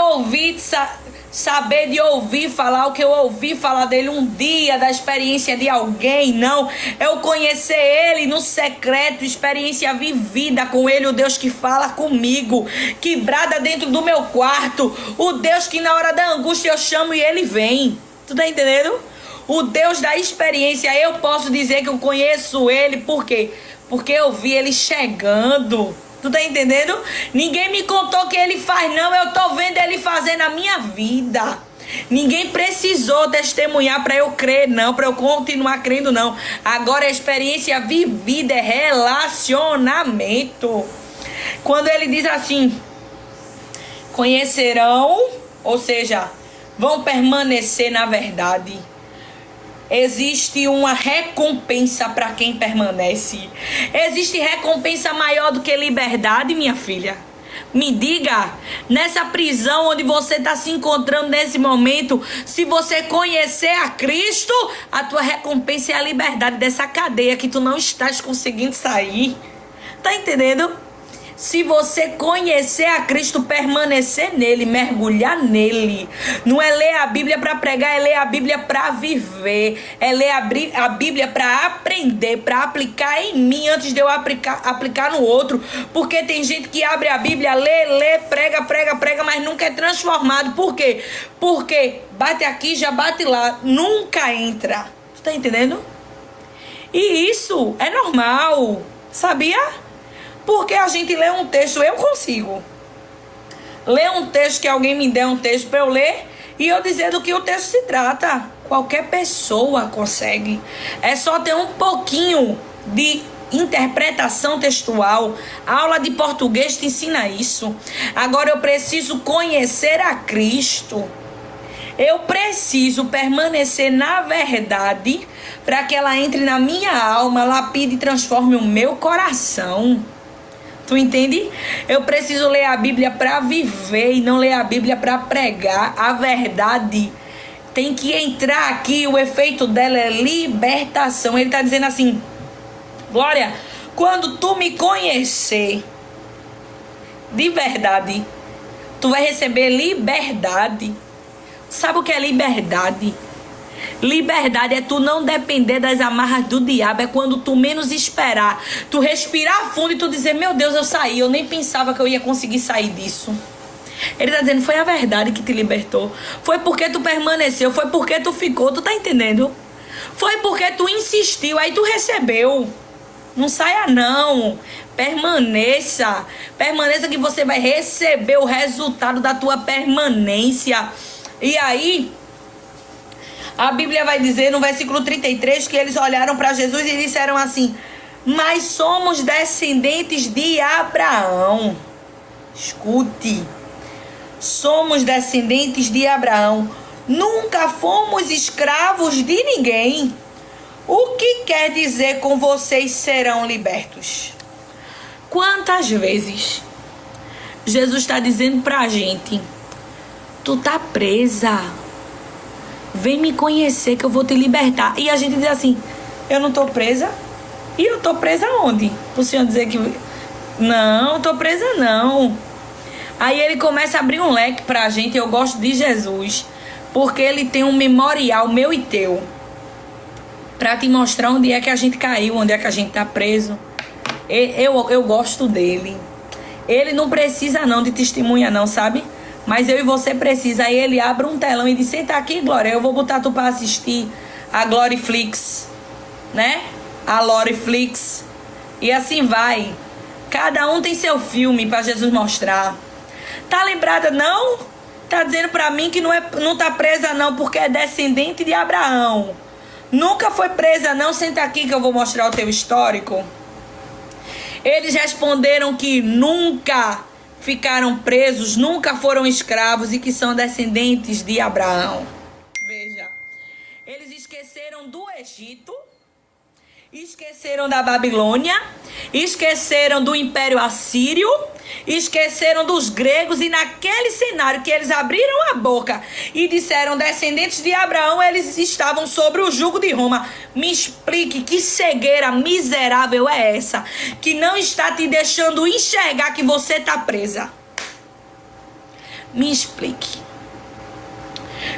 saber de ouvir falar o que eu ouvi falar dele um dia, da experiência de alguém, não. É o conhecer Ele no secreto, experiência vivida com Ele, o Deus que fala comigo, que brada dentro do meu quarto, o Deus que na hora da angústia eu chamo e Ele vem. Tu tá entendendo? O Deus da experiência, eu posso dizer que eu conheço Ele, por quê? Porque eu vi Ele chegando. Tu tá entendendo? Ninguém me contou o que Ele faz, não. Eu tô vendo Ele fazer na minha vida. Ninguém precisou testemunhar para eu crer, não. Para eu continuar crendo, não. Agora a experiência vivida é relacionamento. Quando Ele diz assim: conhecerão, ou seja, vão permanecer na verdade. Existe uma recompensa para quem permanece. Existe recompensa maior do que liberdade, minha filha? Me diga, nessa prisão onde você está se encontrando nesse momento, se você conhecer a Cristo, a tua recompensa é a liberdade dessa cadeia que tu não estás conseguindo sair. Tá entendendo? Se você conhecer a Cristo, permanecer nele, mergulhar nele. Não é ler a Bíblia para pregar, é ler a Bíblia para viver. É ler a Bíblia para aprender, para aplicar em mim antes de eu aplicar no outro. Porque tem gente que abre a Bíblia, lê, prega, mas nunca é transformado. Por quê? Porque bate aqui, já bate lá. Nunca entra. Tu tá entendendo? E isso é normal. Sabia? Porque a gente lê um texto, eu consigo ler um texto, que alguém me der um texto para eu ler e eu dizer do que o texto se trata. Qualquer pessoa consegue. É só ter um pouquinho de interpretação textual. A aula de português te ensina isso. Agora eu preciso conhecer a Cristo. Eu preciso permanecer na verdade para que ela entre na minha alma, lapide e transforme o meu coração. Tu entende? Eu preciso ler a Bíblia para viver e não ler a Bíblia para pregar. A verdade tem que entrar aqui. O efeito dela é libertação. Ele está dizendo assim: Glória, quando tu me conhecer de verdade, tu vai receber liberdade. Sabe o que é liberdade? Liberdade é tu não depender das amarras do diabo. É quando tu menos esperar, tu respirar fundo e tu dizer: meu Deus, eu saí, eu nem pensava que eu ia conseguir sair disso. Ele tá dizendo: foi a verdade que te libertou. Foi porque tu permaneceu, foi porque tu ficou. Tu tá entendendo? Foi porque tu insistiu, aí tu recebeu. Não saia não, permaneça. Permaneça que você vai receber o resultado da tua permanência. E aí a Bíblia vai dizer no versículo 33 que eles olharam para Jesus e disseram assim: mas somos descendentes de Abraão. Escute. Somos descendentes de Abraão. Nunca fomos escravos de ninguém. O que quer dizer com vocês serão libertos? Quantas vezes Jesus está dizendo para a gente: tu tá presa, vem me conhecer que eu vou te libertar. E a gente diz assim: eu não tô presa? E eu tô presa onde? O Senhor dizer que não, tô presa não. Aí ele começa a abrir um leque pra gente. Eu gosto de Jesus porque ele tem um memorial meu e teu pra te mostrar onde é que a gente caiu, onde é que a gente tá preso. Eu gosto dele. Ele não precisa não de testemunha não, sabe? Mas eu e você precisa. Aí ele abre um telão e diz: senta aqui, Glória, eu vou botar tu pra assistir a Gloriflix, né? A Loriflix. E assim vai. Cada um tem seu filme pra Jesus mostrar. Tá lembrada não? Tá dizendo pra mim que não tá presa não, porque é descendente de Abraão. Nunca foi presa não. Senta aqui que eu vou mostrar o teu histórico. Eles responderam que nunca ficaram presos, nunca foram escravos e que são descendentes de Abraão. Veja, eles esqueceram do Egito, esqueceram da Babilônia, esqueceram do Império Assírio, esqueceram dos gregos, e naquele cenário que eles abriram a boca e disseram descendentes de Abraão, eles estavam sobre o jugo de Roma. Me explique que cegueira miserável é essa que não está te deixando enxergar que você está presa. Me explique.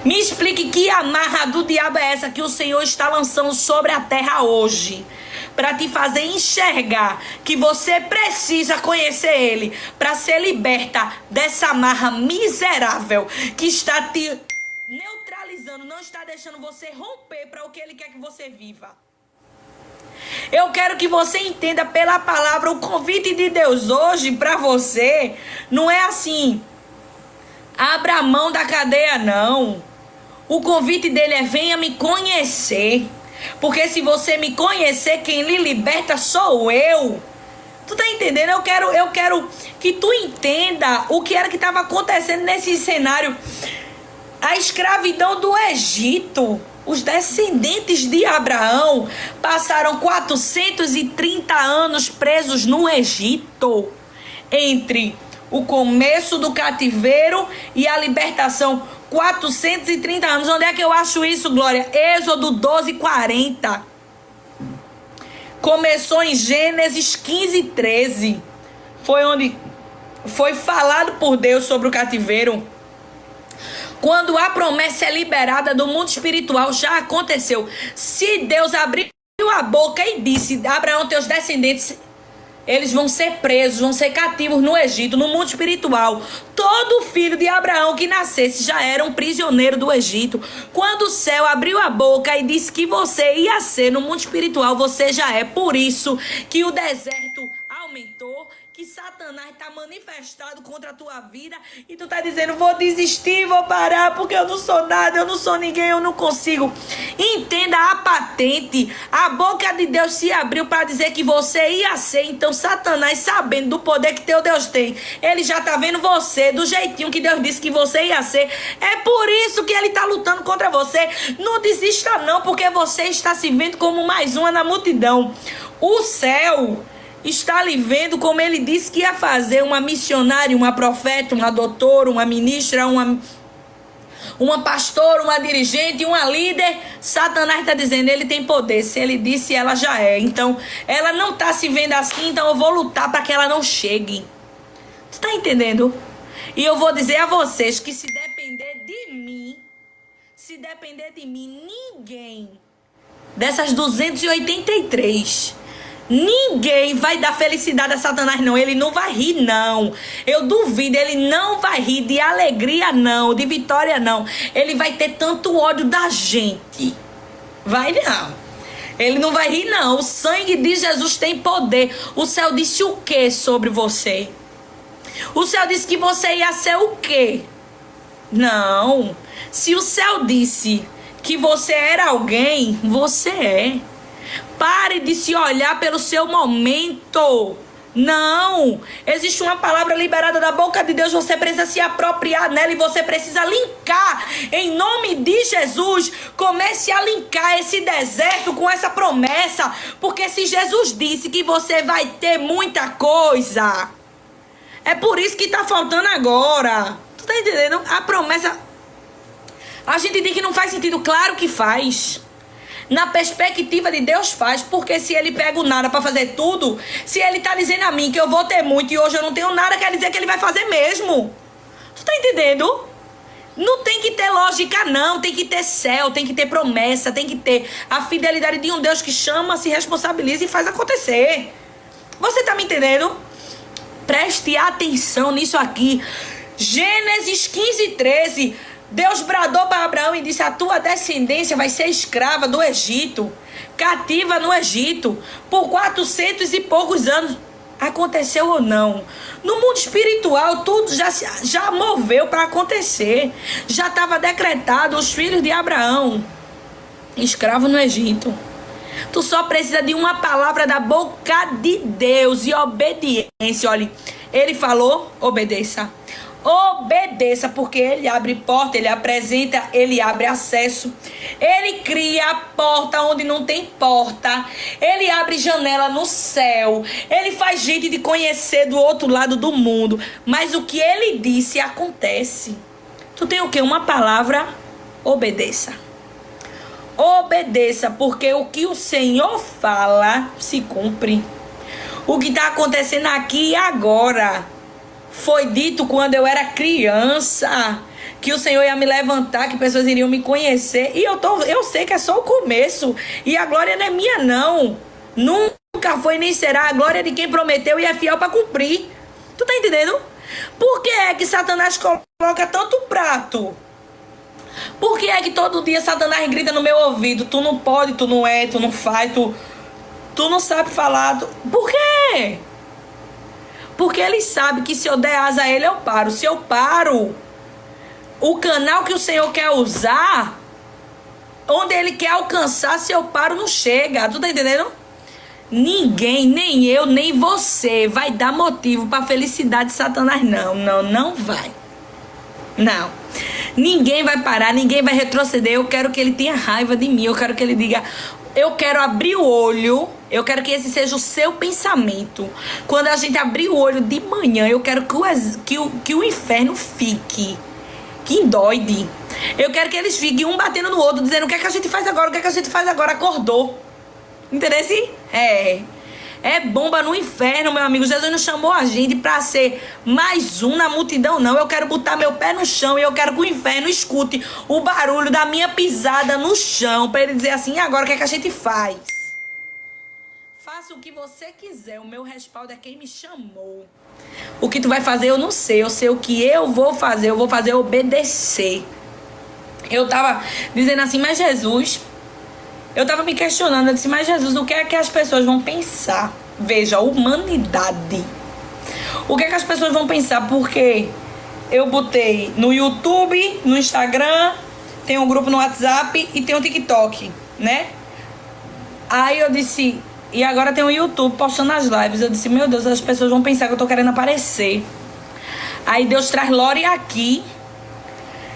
Me explique que amarra do diabo é essa que o Senhor está lançando sobre a terra hoje, para te fazer enxergar que você precisa conhecer Ele para ser liberta dessa amarra miserável que está te neutralizando, não está deixando você romper para o que Ele quer que você viva. Eu quero que você entenda pela palavra: o convite de Deus hoje para você não é assim: abra a mão da cadeia, não. O convite dele é: venha me conhecer. Porque se você me conhecer, quem lhe liberta sou eu. Tu tá entendendo? Eu quero que tu entenda o que era que estava acontecendo nesse cenário. A escravidão do Egito. Os descendentes de Abraão passaram 430 anos presos no Egito. Entre o começo do cativeiro e a libertação. 430 anos. Onde é que eu acho isso, Glória? Êxodo 12:40. Começou em Gênesis 15:13. foi onde foi falado por Deus sobre o cativeiro. Quando a promessa é liberada do mundo espiritual, já aconteceu. Se Deus abriu a boca e disse: Abraão, teus descendentes, eles vão ser presos, vão ser cativos no Egito, no mundo espiritual. Todo filho de Abraão que nascesse já era um prisioneiro do Egito. Quando o céu abriu a boca e disse que você ia ser no mundo espiritual, você já é. Por isso que o deserto aumentou, que Satanás está manifestado contra a tua vida e tu tá dizendo: vou desistir, vou parar porque eu não sou nada, eu não sou ninguém, eu não consigo. Entenda a patente. A boca de Deus se abriu para dizer que você ia ser. Então Satanás, sabendo do poder que teu Deus tem, ele já tá vendo você do jeitinho que Deus disse que você ia ser. É por isso que ele tá lutando contra você. Não desista não, porque você está se vendo como mais uma na multidão. O céu está lhe vendo como ele disse que ia fazer, uma missionária, uma profeta, uma doutora, uma ministra, uma pastora, uma dirigente, uma líder. Satanás está dizendo: ele tem poder. Se ele disse, ela já é. Então, ela não está se vendo assim, então eu vou lutar para que ela não chegue. Tu tá entendendo? E eu vou dizer a vocês que se depender de mim, ninguém dessas 283... ninguém vai dar felicidade a Satanás, não. Ele não vai rir, não. Eu duvido, ele não vai rir de alegria, não. De vitória, não. Ele vai ter tanto ódio da gente. Vai não. Ele não vai rir, não. O sangue de Jesus tem poder. O céu disse o que sobre você? O céu disse que você ia ser o quê? Não. Se o céu disse que você era alguém, você é. Pare de se olhar pelo seu momento. Não. Existe uma palavra liberada da boca de Deus. Você precisa se apropriar nela e você precisa linkar. Em nome de Jesus, comece a linkar esse deserto com essa promessa. Porque se Jesus disse que você vai ter muita coisa, é por isso que tá faltando agora. Tu tá entendendo? A promessa, a gente diz que não faz sentido. Claro que faz. Na perspectiva de Deus faz, porque se ele pega o nada para fazer tudo, se ele tá dizendo a mim que eu vou ter muito e hoje eu não tenho nada, quer dizer que ele vai fazer mesmo. Tu tá entendendo? Não tem que ter lógica não, tem que ter céu, tem que ter promessa, tem que ter a fidelidade de um Deus que chama, se responsabiliza e faz acontecer. Você tá me entendendo? Preste atenção nisso aqui. Gênesis 15:13. Deus bradou para Abraão e disse: a tua descendência vai ser escrava do Egito, cativa no Egito, por 400 e poucos anos. Aconteceu ou não? No mundo espiritual, tudo já moveu para acontecer. Já estava decretado os filhos de Abraão, escravo no Egito. Tu só precisa de uma palavra da boca de Deus e obediência. Olha, ele falou: obedeça. Obedeça, porque ele abre porta, ele apresenta, ele abre acesso. Ele cria a porta onde não tem porta. Ele abre janela no céu. Ele faz gente de conhecer do outro lado do mundo. Mas o que ele disse acontece. Tu tem o quê? Uma palavra? Obedeça. Obedeça, porque o que o Senhor fala se cumpre. O que está acontecendo aqui e agora foi dito quando eu era criança, que o Senhor ia me levantar, que pessoas iriam me conhecer. E eu sei que é só o começo. E a glória não é minha, não. Nunca foi nem será. A glória é de quem prometeu e é fiel para cumprir. Tu tá entendendo? Por que é que Satanás coloca tanto prato? Por que é que todo dia Satanás grita no meu ouvido: tu não pode, tu não é, tu não faz, tu não sabe falar. Por quê? Porque ele sabe que se eu der asa a ele, eu paro. Se eu paro, o canal que o Senhor quer usar, onde ele quer alcançar, se eu paro, não chega. Tu tá entendendo? Ninguém, nem eu, nem você, vai dar motivo pra felicidade de Satanás. Não vai. Não. Ninguém vai parar, ninguém vai retroceder. Eu quero que ele tenha raiva de mim. Eu quero que ele diga: eu quero abrir o olho. Eu quero que esse seja o seu pensamento. Quando a gente abrir o olho de manhã, eu quero que o inferno fique, que endoide. Eu quero que eles fiquem um batendo no outro, dizendo: o que é que a gente faz agora? O que é que a gente faz agora? Acordou. Entendeu? é bomba no inferno, meu amigo. Jesus não chamou a gente pra ser mais um na multidão, não. Eu quero botar meu pé no chão e eu quero que o inferno escute o barulho da minha pisada no chão, pra ele dizer assim: e agora o que é que a gente faz? Faça o que você quiser, o meu respaldo é quem me chamou. O que tu vai fazer eu não sei, eu sei o que eu vou fazer obedecer. Eu tava dizendo assim, mas Jesus, eu tava me questionando, eu disse, mas Jesus, o que é que as pessoas vão pensar? Veja, humanidade. O que é que as pessoas vão pensar? Porque eu botei no YouTube, no Instagram, tem um grupo no WhatsApp e tem um TikTok, né? Aí eu disse, e agora tem o YouTube postando as lives. Eu disse, meu Deus, as pessoas vão pensar que eu tô querendo aparecer. Aí Deus traz Lore aqui.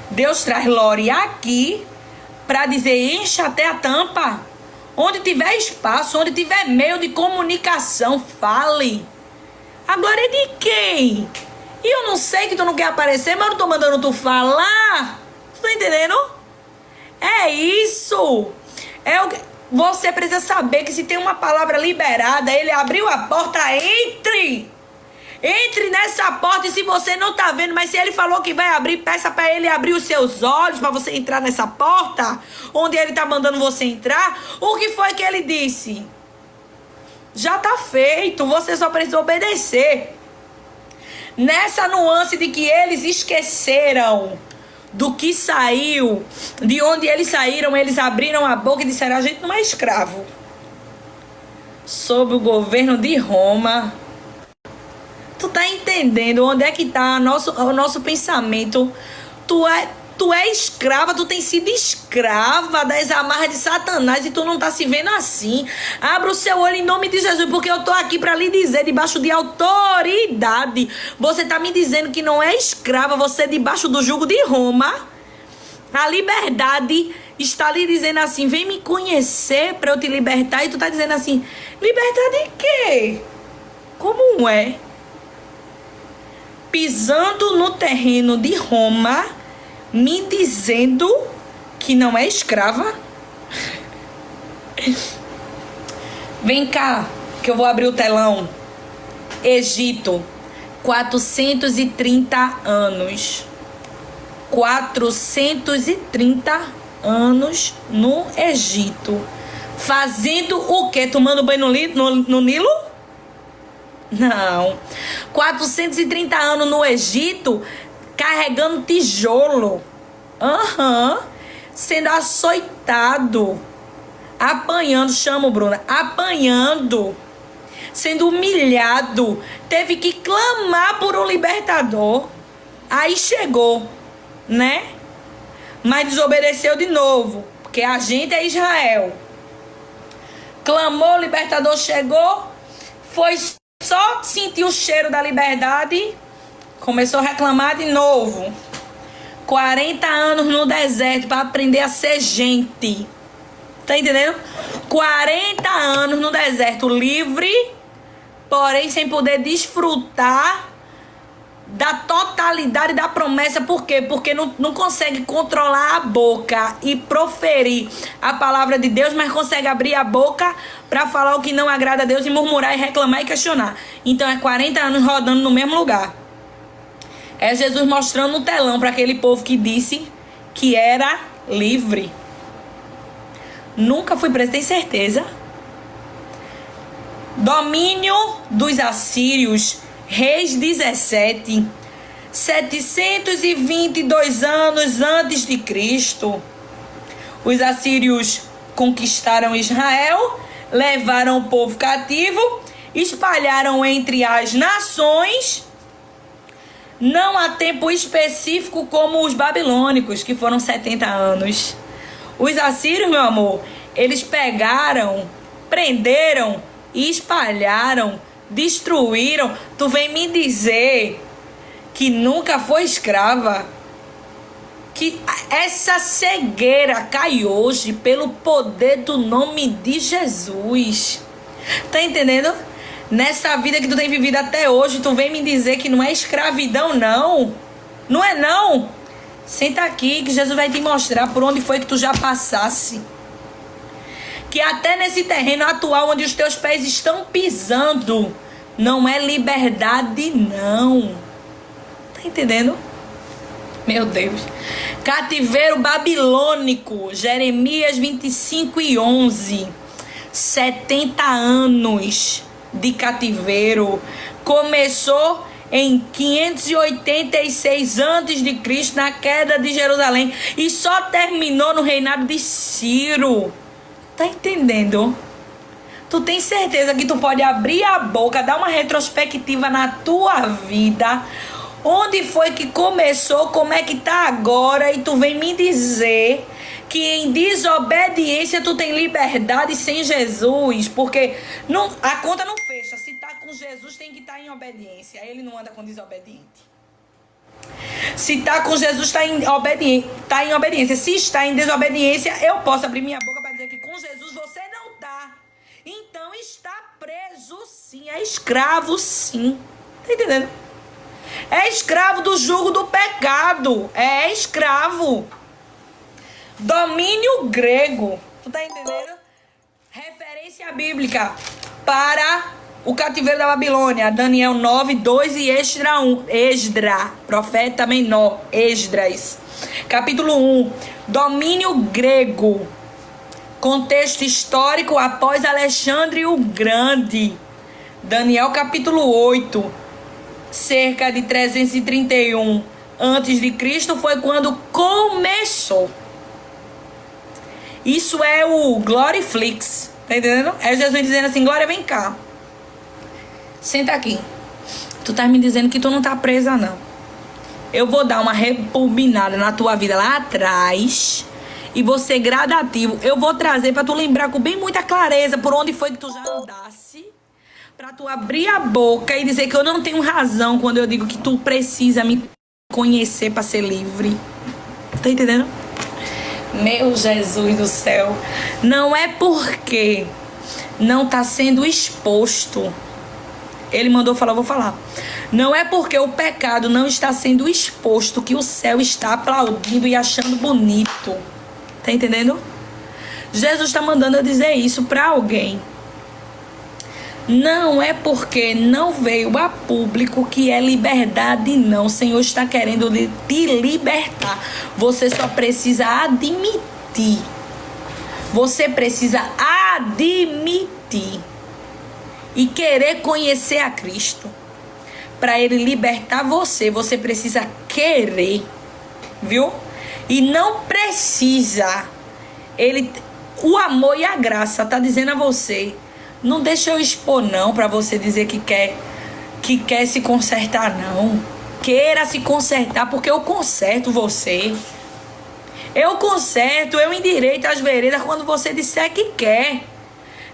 Deus traz Lore aqui pra dizer, encha até a tampa. Onde tiver espaço, onde tiver meio de comunicação, fale. A glória é de quem? E eu não sei que tu não quer aparecer, mas eu não tô mandando tu falar. Tu tá entendendo? É isso. É o que... Você precisa saber que se tem uma palavra liberada, ele abriu a porta, entre. Entre nessa porta, e se você não tá vendo, mas se ele falou que vai abrir, peça pra ele abrir os seus olhos pra você entrar nessa porta, onde ele tá mandando você entrar. O que foi que ele disse? Já tá feito, você só precisa obedecer. Nessa nuance de que eles esqueceram do que saiu, de onde eles saíram, eles abriram a boca e disseram, a gente não é escravo. Sob o governo de Roma. Tu tá entendendo onde é que tá o nosso pensamento? Tu é escrava, tu tem sido escrava das amarras de Satanás e tu não tá se vendo assim. Abra o seu olho em nome de Jesus, porque eu tô aqui pra lhe dizer, debaixo de autoridade. Você tá me dizendo que não é escrava, você é debaixo do jugo de Roma. A liberdade está lhe dizendo assim, vem me conhecer pra eu te libertar. E tu tá dizendo assim, libertar de quê? Como é? Pisando no terreno de Roma, me dizendo que não é escrava? Vem cá, que eu vou abrir o telão. Egito, 430 anos. 430 anos no Egito. Fazendo o quê? Tomando banho no Nilo? Não. 430 anos no Egito, carregando tijolo. Sendo açoitado. Apanhando, chamo, Bruna. Apanhando. Sendo humilhado. Teve que clamar por um libertador. Aí chegou, né? Mas desobedeceu de novo. Porque a gente é Israel. Clamou, o libertador chegou. Foi só sentir o cheiro da liberdade. Começou a reclamar de novo. 40 anos no deserto para aprender a ser gente. Tá entendendo? 40 anos no deserto livre, porém sem poder desfrutar da totalidade da promessa. Por quê? Porque não consegue controlar a boca e proferir a palavra de Deus, mas consegue abrir a boca para falar o que não agrada a Deus e murmurar e reclamar e questionar. Então é 40 anos rodando no mesmo lugar. É Jesus mostrando no telão para aquele povo que disse que era livre. Nunca fui preso, tem certeza? Domínio dos assírios, Reis 17, 722 anos antes de Cristo. Os assírios conquistaram Israel, levaram o povo cativo, espalharam entre as nações. Não há tempo específico como os babilônicos, que foram 70 anos. Os assírios, meu amor, eles pegaram, prenderam e espalharam, destruíram. Tu vem me dizer que nunca foi escrava? Que essa cegueira cai hoje pelo poder do nome de Jesus. Tá entendendo? Nessa vida que tu tem vivido até hoje, tu vem me dizer que não é escravidão, não. Não é, não. Senta aqui que Jesus vai te mostrar por onde foi que tu já passasse. que até nesse terreno atual onde os teus pés estão pisando, não é liberdade, não. Tá entendendo? Meu Deus. Cativeiro babilônico, Jeremias 25:11. 70 anos de cativeiro. Começou em 586 a.C., na queda de Jerusalém, e só terminou no reinado de Ciro. Tá entendendo? Tu tem certeza que tu pode abrir a boca, dar uma retrospectiva na tua vida, onde foi que começou, como é que tá agora, e tu vem me dizer que em desobediência tu tem liberdade sem Jesus, porque não, a conta não fecha. Se tá com Jesus, tem que estar em obediência. Ele não anda com desobediente. Se tá com Jesus, tá em obediência. Se está em desobediência, eu posso abrir minha boca para dizer que com Jesus você não tá. Então está preso sim, é escravo sim. Tá entendendo? É escravo do jugo do pecado. É escravo. Domínio grego. Tu tá entendendo? Referência bíblica para o cativeiro da Babilônia. Daniel 9:2 e Esdra, profeta menor. Esdras. Capítulo 1. Domínio grego. Contexto histórico após Alexandre o Grande. Daniel capítulo 8. Cerca de 331 a.C. foi quando começou. Isso é o Gloriflix, tá entendendo? É Jesus dizendo assim: Glória, vem cá. Senta aqui. Tu tá me dizendo que tu não tá presa, não. Eu vou dar uma rebobinada na tua vida lá atrás e vou ser gradativo. Eu vou trazer pra tu lembrar com bem muita clareza por onde foi que tu já andasse, pra tu abrir a boca e dizer que eu não tenho razão quando eu digo que tu precisa me conhecer pra ser livre. Tá entendendo? Meu Jesus do céu. Não é porque não tá sendo exposto. Ele mandou falar, eu vou falar. Não é porque o pecado não está sendo exposto que o céu está aplaudindo e achando bonito. Tá entendendo? Jesus está mandando eu dizer isso para alguém. Não é porque não veio a público que é liberdade, não. O Senhor está querendo te libertar. Você só precisa admitir. Você precisa admitir e querer conhecer a Cristo. Para Ele libertar você, você precisa querer, viu? E não precisa. O amor e a graça tá dizendo a você: não deixa eu expor não para você dizer que quer se consertar não. Queira se consertar, porque eu conserto você. Eu conserto, eu endireito as veredas quando você disser que quer.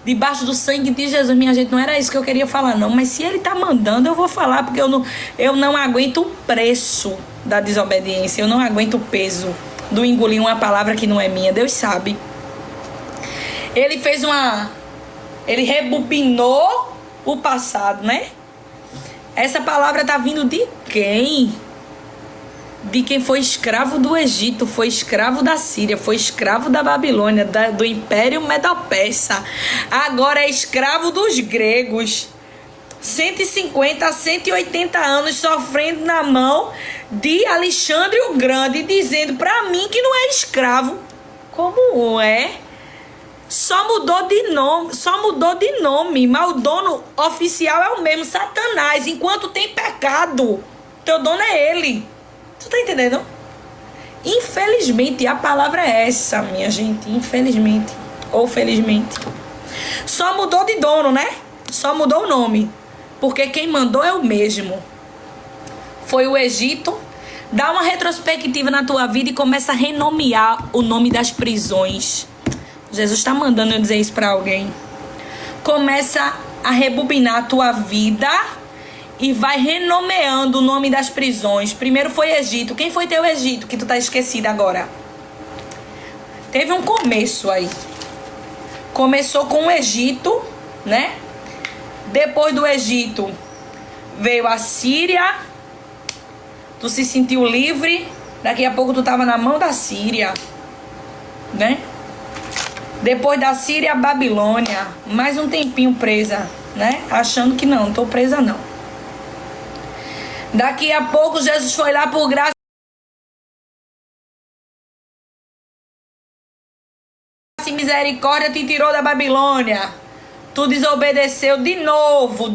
Debaixo do sangue de Jesus, minha gente, não era isso que eu queria falar não. Mas se Ele tá mandando, eu vou falar, porque eu não aguento o preço da desobediência. Eu não aguento o peso do engolir uma palavra que não é minha. Deus sabe. Ele rebobinou o passado, né? Essa palavra tá vindo de quem? De quem foi escravo do Egito, foi escravo da Síria, foi escravo da Babilônia, do Império Medo-Persa. Agora é escravo dos gregos. 150 a 180 anos sofrendo na mão de Alexandre o Grande, dizendo pra mim que não é escravo. Como é? Só mudou de nome, mas o dono oficial é o mesmo, Satanás. Enquanto tem pecado, teu dono é ele. Tu tá entendendo? Infelizmente, a palavra é essa, minha gente. Infelizmente. Ou felizmente. Só mudou de dono, né? Só mudou o nome. Porque quem mandou é o mesmo. Foi o Egito. Dá uma retrospectiva na tua vida e começa a renomear o nome das prisões. Jesus está mandando eu dizer isso para alguém. Começa a rebobinar a tua vida e vai renomeando o nome das prisões. Primeiro foi Egito. Quem foi teu Egito que tu tá esquecido agora? Teve um começo aí. Começou com o Egito, né? Depois do Egito veio a Síria. Tu se sentiu livre. Daqui a pouco tu tava na mão da Síria, né? Depois da Síria, a Babilônia. Mais um tempinho presa, né? Achando que não tô presa não. Daqui a pouco Jesus foi lá por graça e misericórdia, te tirou da Babilônia. Tu desobedeceu de novo.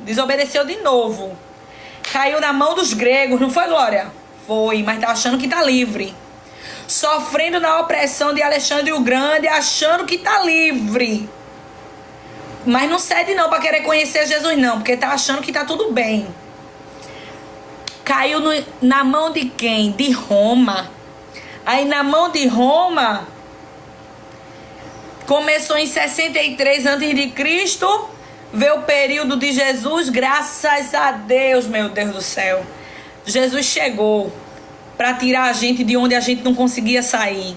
Desobedeceu de novo. Caiu na mão dos gregos, não foi, Glória? Foi, mas tá achando que tá livre. Sofrendo na opressão de Alexandre o Grande, achando que tá livre. Mas não cede não pra querer conhecer Jesus não, porque tá achando que tá tudo bem. Caiu na mão de quem? De Roma. Aí na mão de Roma, começou em 63 a.C., veio o período de Jesus, graças a Deus, meu Deus do céu. Jesus chegou para tirar a gente de onde a gente não conseguia sair.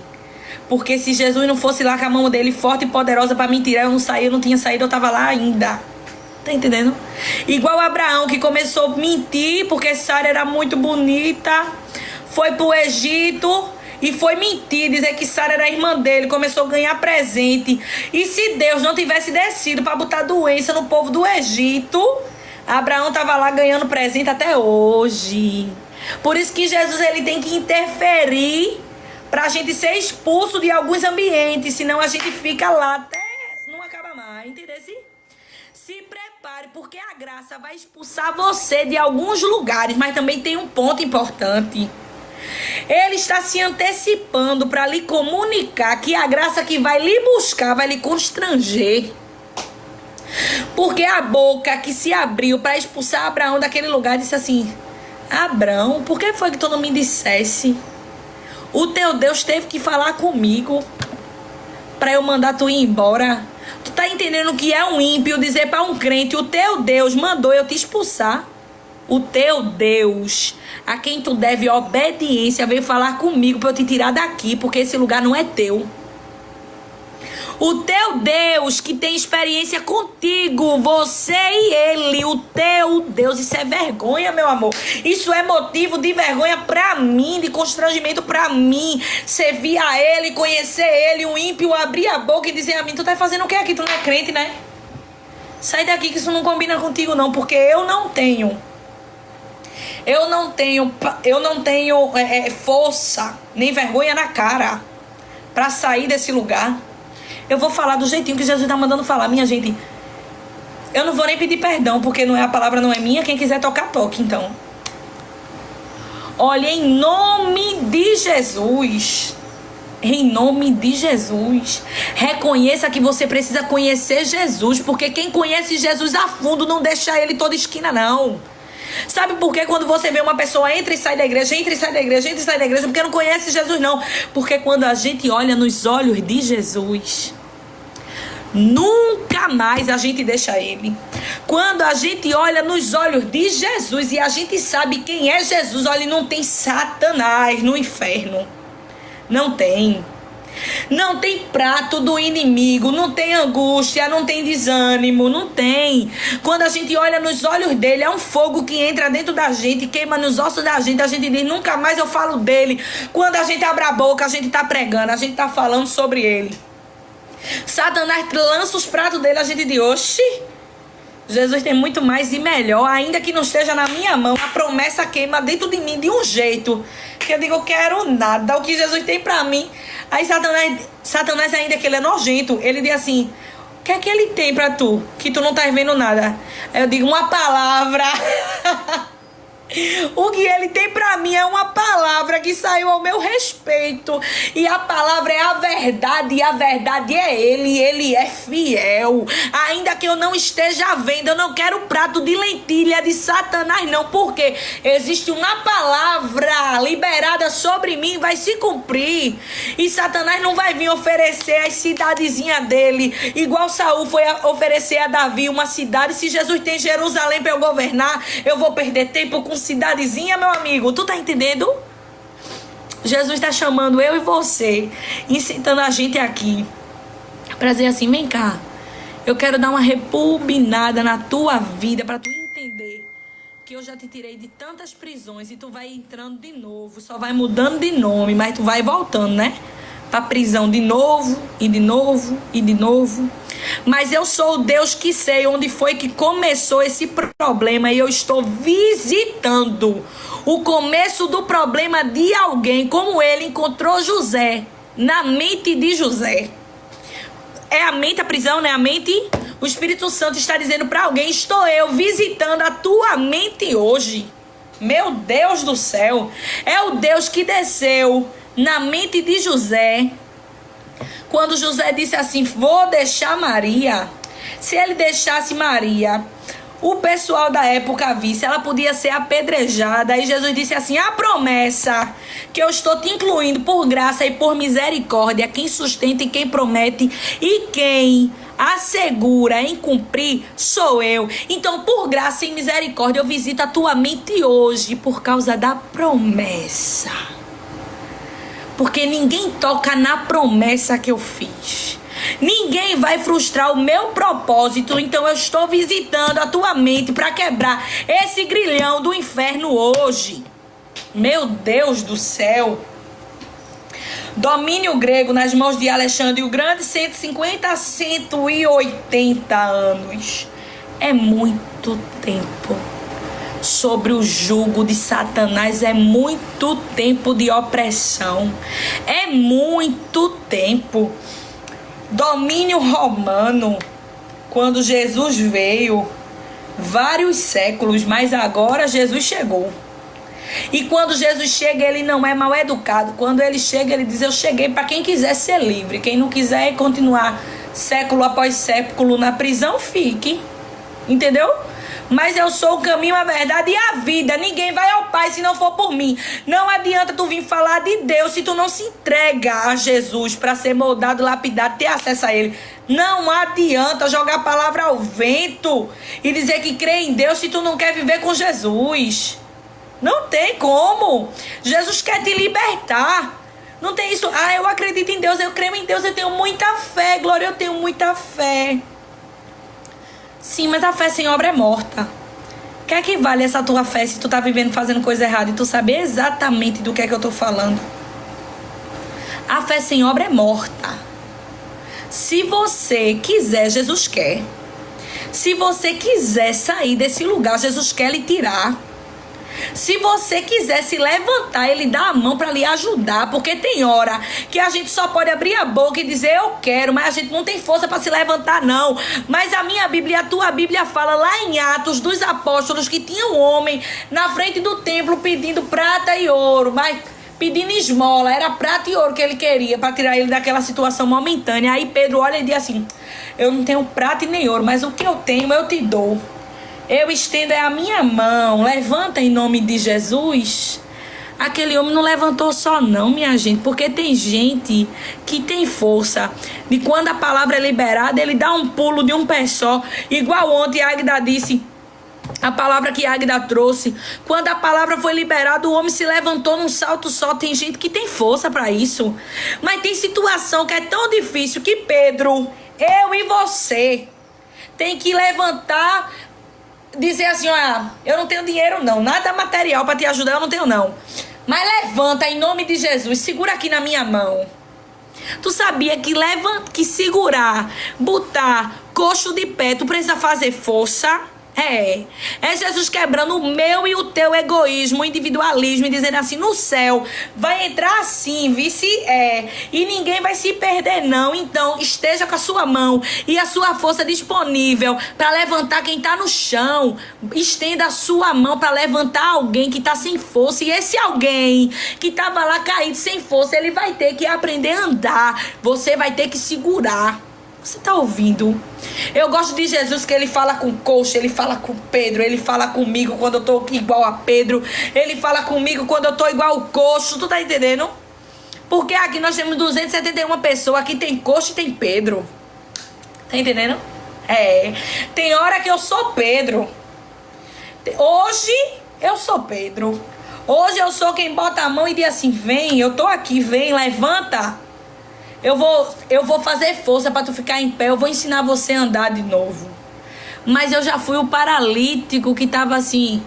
Porque se Jesus não fosse lá com a mão dele forte e poderosa para me tirar, eu não saía, eu não tinha saído, eu tava lá ainda. Tá entendendo? Igual Abraão, que começou a mentir porque Sara era muito bonita, foi pro Egito e foi mentir, dizer que Sara era irmã dele, começou a ganhar presente. E se Deus não tivesse descido para botar doença no povo do Egito, Abraão tava lá ganhando presente até hoje. Por isso que Jesus ele tem que interferir pra gente ser expulso de alguns ambientes, senão a gente fica lá até não acaba mais, entendeu? Se prepare, porque a graça vai expulsar você de alguns lugares, mas também tem um ponto importante. Ele está se antecipando para lhe comunicar que a graça que vai lhe buscar vai lhe constranger. Porque a boca que se abriu para expulsar Abraão daquele lugar disse assim: Abraão, por que foi que tu não me dissesse? O teu Deus teve que falar comigo para eu mandar tu ir embora. Tu tá entendendo o que é um ímpio dizer para um crente: o teu Deus mandou eu te expulsar? O teu Deus, a quem tu deve obediência, veio falar comigo para eu te tirar daqui, porque esse lugar não é teu. O teu Deus que tem experiência contigo, você e ele, o teu Deus. Isso é vergonha, meu amor. Isso é motivo de vergonha pra mim, de constrangimento pra mim. Servir a ele, conhecer ele, um ímpio abrir a boca e dizer a mim: tu tá fazendo o que aqui? Tu não é crente, né? Sai daqui que isso não combina contigo não, porque eu não tenho força, nem vergonha na cara pra sair desse lugar. Eu vou falar do jeitinho que Jesus tá mandando falar. Minha gente, eu não vou nem pedir perdão, porque a palavra não é minha. Quem quiser tocar, toque, então. Olha, em nome de Jesus, reconheça que você precisa conhecer Jesus, porque quem conhece Jesus a fundo não deixa ele toda esquina, não. Sabe por que quando você vê uma pessoa entra e sai da igreja, porque não conhece Jesus, não? Porque quando a gente olha nos olhos de Jesus, nunca mais a gente deixa ele. Quando a gente olha nos olhos de Jesus e a gente sabe quem é Jesus, olha, não tem Satanás no inferno. Não tem. Não tem prato do inimigo, não tem angústia, não tem desânimo, não tem. Quando a gente olha nos olhos dele, é um fogo que entra dentro da gente, queima nos ossos da gente, a gente diz: nunca mais eu falo dele. Quando a gente abre a boca, a gente tá pregando, a gente tá falando sobre ele. Satanás lança os pratos dele, a gente diz: oxi, Jesus tem muito mais e melhor, ainda que não esteja na minha mão. A promessa queima dentro de mim de um jeito que eu digo: eu quero nada, o que Jesus tem pra mim. Aí Satanás, ainda que ele é nojento, ele diz assim: o que é que ele tem pra tu, que tu não tá vendo nada? Aí eu digo: uma palavra. O que ele tem pra mim é uma palavra que saiu ao meu respeito. E a palavra é a verdade. E a verdade é ele é fiel. Ainda que eu não esteja vendo, eu não quero prato de lentilha de Satanás, não. Porque existe uma palavra liberada sobre mim, vai se cumprir. E Satanás não vai vir oferecer as cidadezinhas dele, igual Saul foi oferecer a Davi uma cidade. Se Jesus tem Jerusalém pra eu governar, eu vou perder tempo com cidadezinha, meu amigo? Tu tá entendendo? Jesus tá chamando eu e você, incitando a gente aqui pra dizer assim: vem cá, eu quero dar uma repulbinada na tua vida pra tu entender que eu já te tirei de tantas prisões e tu vai entrando de novo, só vai mudando de nome, mas tu vai voltando, né? para a prisão de novo, e de novo, e de novo. Mas eu sou o Deus que sei onde foi que começou esse problema e eu estou visitando o começo do problema de alguém, como ele encontrou José, na mente de José. É a mente, a prisão, não é a mente? O Espírito Santo está dizendo para alguém, estou eu visitando a tua mente hoje. Meu Deus do céu, é o Deus que desceu na mente de José. Quando José disse assim, vou deixar Maria. Se ele deixasse Maria, o pessoal da época visse, ela podia ser apedrejada. E Jesus disse assim, a promessa que eu estou te incluindo por graça e por misericórdia, quem sustenta e quem promete e quem assegura em cumprir sou eu. Então, por graça e misericórdia, eu visito a tua mente hoje por causa da promessa. Porque ninguém toca na promessa que eu fiz. Ninguém vai frustrar o meu propósito. Então eu estou visitando a tua mente para quebrar esse grilhão do inferno hoje. Meu Deus do céu. Domínio grego nas mãos de Alexandre o Grande, 150 a 180 anos. É muito tempo. Sobre o jugo de Satanás é muito tempo de opressão. É muito tempo. Domínio romano, quando Jesus veio, vários séculos, mas agora Jesus chegou. E quando Jesus chega, ele não é mal educado. Quando ele chega, ele diz, eu cheguei para quem quiser ser livre. Quem não quiser continuar século após século na prisão, fique. Entendeu? Mas eu sou o caminho, a verdade e a vida. Ninguém vai ao Pai se não for por mim. Não adianta tu vir falar de Deus se tu não se entrega a Jesus para ser moldado, lapidado, ter acesso a Ele. Não adianta jogar a palavra ao vento e dizer que crê em Deus se tu não quer viver com Jesus. Não tem como. Jesus quer te libertar. Não tem isso. Ah, eu acredito em Deus, eu creio em Deus, eu tenho muita fé. Glória, eu tenho muita fé. Sim, mas a fé sem obra é morta. O que é que vale essa tua fé se tu tá vivendo fazendo coisa errada e tu sabe exatamente do que é que eu tô falando? A fé sem obra é morta. Se você quiser, Jesus quer. Se você quiser sair desse lugar, Jesus quer lhe tirar. Se você quiser se levantar, ele dá a mão para lhe ajudar, porque tem hora que a gente só pode abrir a boca e dizer eu quero, mas a gente não tem força para se levantar não. Mas a minha Bíblia, a tua Bíblia fala lá em Atos dos Apóstolos que tinha um homem na frente do templo pedindo prata e ouro, mas pedindo esmola, era prata e ouro que ele queria para tirar ele daquela situação momentânea. Aí Pedro olha e diz assim, eu não tenho prata e nem ouro, mas o que eu tenho eu te dou. Eu estendo a minha mão, levanta em nome de Jesus. Aquele homem não levantou só não, minha gente, porque tem gente que tem força. E quando a palavra é liberada, ele dá um pulo de um pé só. Igual ontem a Águida disse, a palavra que a Águida trouxe. Quando a palavra foi liberada, o homem se levantou num salto só. Tem gente que tem força para isso. Mas tem situação que é tão difícil que Pedro, eu e você, tem que levantar... dizer assim, olha, eu não tenho dinheiro não, nada material para te ajudar eu não tenho não, mas levanta em nome de Jesus, segura aqui na minha mão. Tu sabia que que segurar, botar coxo de pé, tu precisa fazer força? É Jesus quebrando o meu e o teu egoísmo, o individualismo e dizendo assim, no céu vai entrar assim, vice e ninguém vai se perder não. Então esteja com a sua mão e a sua força disponível para levantar quem tá no chão. Estenda a sua mão para levantar alguém que tá sem força, e esse alguém que tava lá caído sem força, ele vai ter que aprender a andar, você vai ter que segurar. Você tá ouvindo? Eu gosto de Jesus que ele fala com coxa, ele fala com Pedro, ele fala comigo quando eu tô igual a Pedro, ele fala comigo quando eu tô igual o coxo, tu tá entendendo? Porque aqui nós temos 271 pessoas, aqui tem coxo e tem Pedro. Tá entendendo? Tem hora que eu sou Pedro. Hoje eu sou Pedro. Hoje eu sou quem bota a mão e diz assim, vem, eu tô aqui, vem, levanta. Eu vou fazer força para tu ficar em pé. Eu vou ensinar você a andar de novo. Mas eu já fui o paralítico que tava assim,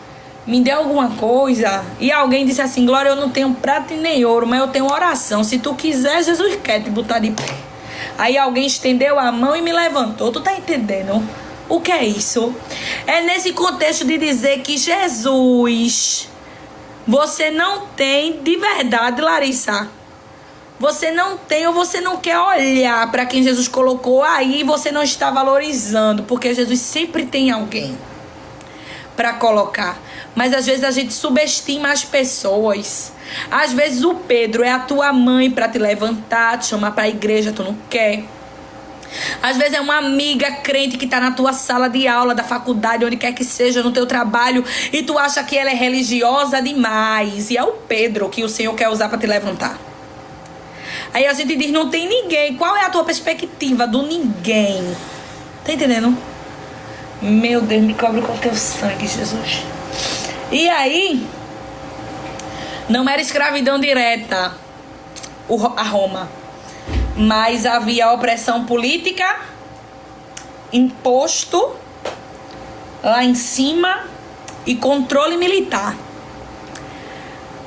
me dê alguma coisa. E alguém disse assim: Glória, eu não tenho prata e nem ouro, mas eu tenho oração. Se tu quiser, Jesus quer te botar de pé. Aí alguém estendeu a mão e me levantou. Tu tá entendendo o que é isso? É nesse contexto de dizer que Jesus, você não tem de verdade, Larissa. Você não tem ou você não quer olhar para quem Jesus colocou aí e você não está valorizando. Porque Jesus sempre tem alguém para colocar. Mas às vezes a gente subestima as pessoas. Às vezes o Pedro é a tua mãe para te levantar, te chamar para a igreja, tu não quer. Às vezes é uma amiga crente que tá na tua sala de aula, da faculdade, onde quer que seja, no teu trabalho, e tu acha que ela é religiosa demais. E é o Pedro que o Senhor quer usar para te levantar. Aí a gente diz, não tem ninguém. Qual é a tua perspectiva do ninguém? Tá entendendo? Meu Deus, me cobre com teu sangue, Jesus. E aí, não era escravidão direta a Roma, mas havia opressão política, imposto lá em cima e controle militar.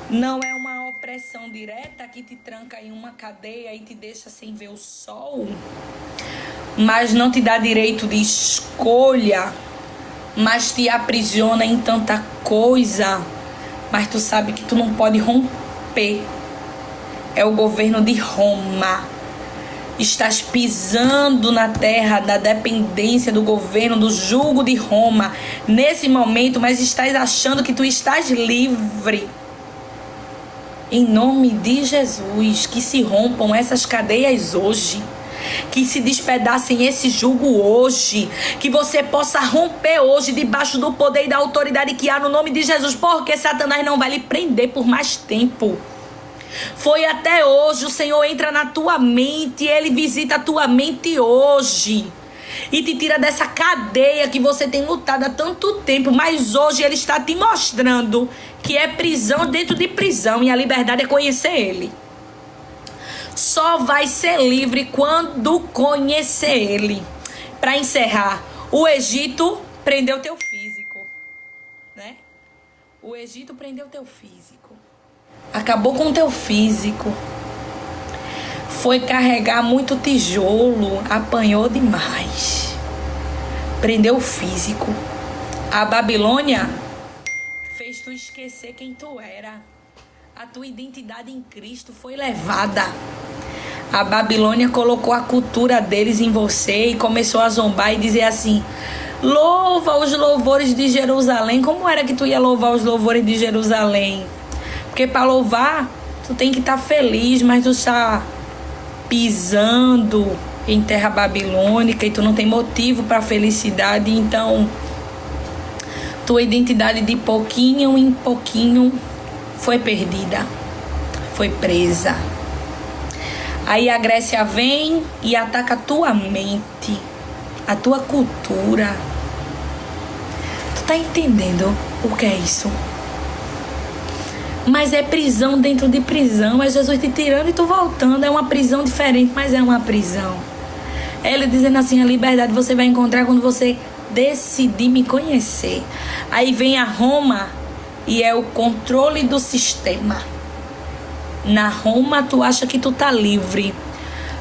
Não é uma opressão direta que te tranca em uma cadeia e te deixa sem ver o sol, mas não te dá direito de escolha, mas te aprisiona em tanta coisa, mas tu sabe que tu não pode romper. É o governo de Roma. Estás pisando na terra da dependência do governo, do jugo de Roma nesse momento, mas estás achando que tu estás livre. Em nome de Jesus, que se rompam essas cadeias hoje, que se despedacem esse jugo hoje, que você possa romper hoje debaixo do poder e da autoridade que há no nome de Jesus, porque Satanás não vai lhe prender por mais tempo. Foi até hoje, o Senhor entra na tua mente, Ele visita a tua mente hoje e te tira dessa cadeia que você tem lutado há tanto tempo, mas hoje Ele está te mostrando que é prisão dentro de prisão e a liberdade é conhecer Ele. Só vai ser livre quando conhecer Ele. Para encerrar, o Egito prendeu teu físico, né? O Egito prendeu teu físico. Acabou com o teu físico. Foi carregar muito tijolo, apanhou demais. Prendeu o físico. A Babilônia fez tu esquecer quem tu era. A tua identidade em Cristo foi levada. A Babilônia colocou a cultura deles em você e começou a zombar e dizer assim: louva os louvores de Jerusalém. Como era que tu ia louvar os louvores de Jerusalém? Porque para louvar, tu tem que estar feliz, mas tu está pisando em terra babilônica e tu não tem motivo para felicidade. Então, tua identidade de pouquinho em pouquinho foi perdida, foi presa. Aí a Grécia vem e ataca a tua mente, a tua cultura. Tu tá entendendo o que é isso? Mas é prisão dentro de prisão. É Jesus te tirando e tu voltando. É uma prisão diferente, mas é uma prisão. É Ele dizendo assim: a liberdade você vai encontrar quando você decidir me conhecer. Aí vem a Roma e é o controle do sistema. Na Roma tu acha que tu tá livre,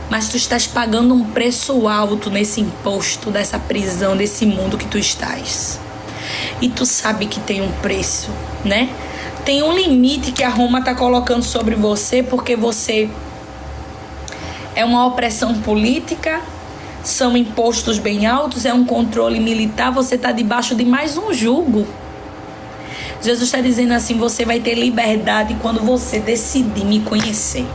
mas tu estás pagando um preço alto nesse imposto, dessa prisão, desse mundo que tu estás. E tu sabe que tem um preço, né? Tem um limite que a Roma tá colocando sobre você, porque você é uma opressão política, são impostos bem altos, é um controle militar, você tá debaixo de mais um jugo. Jesus está dizendo assim: você vai ter liberdade quando você decidir me conhecer.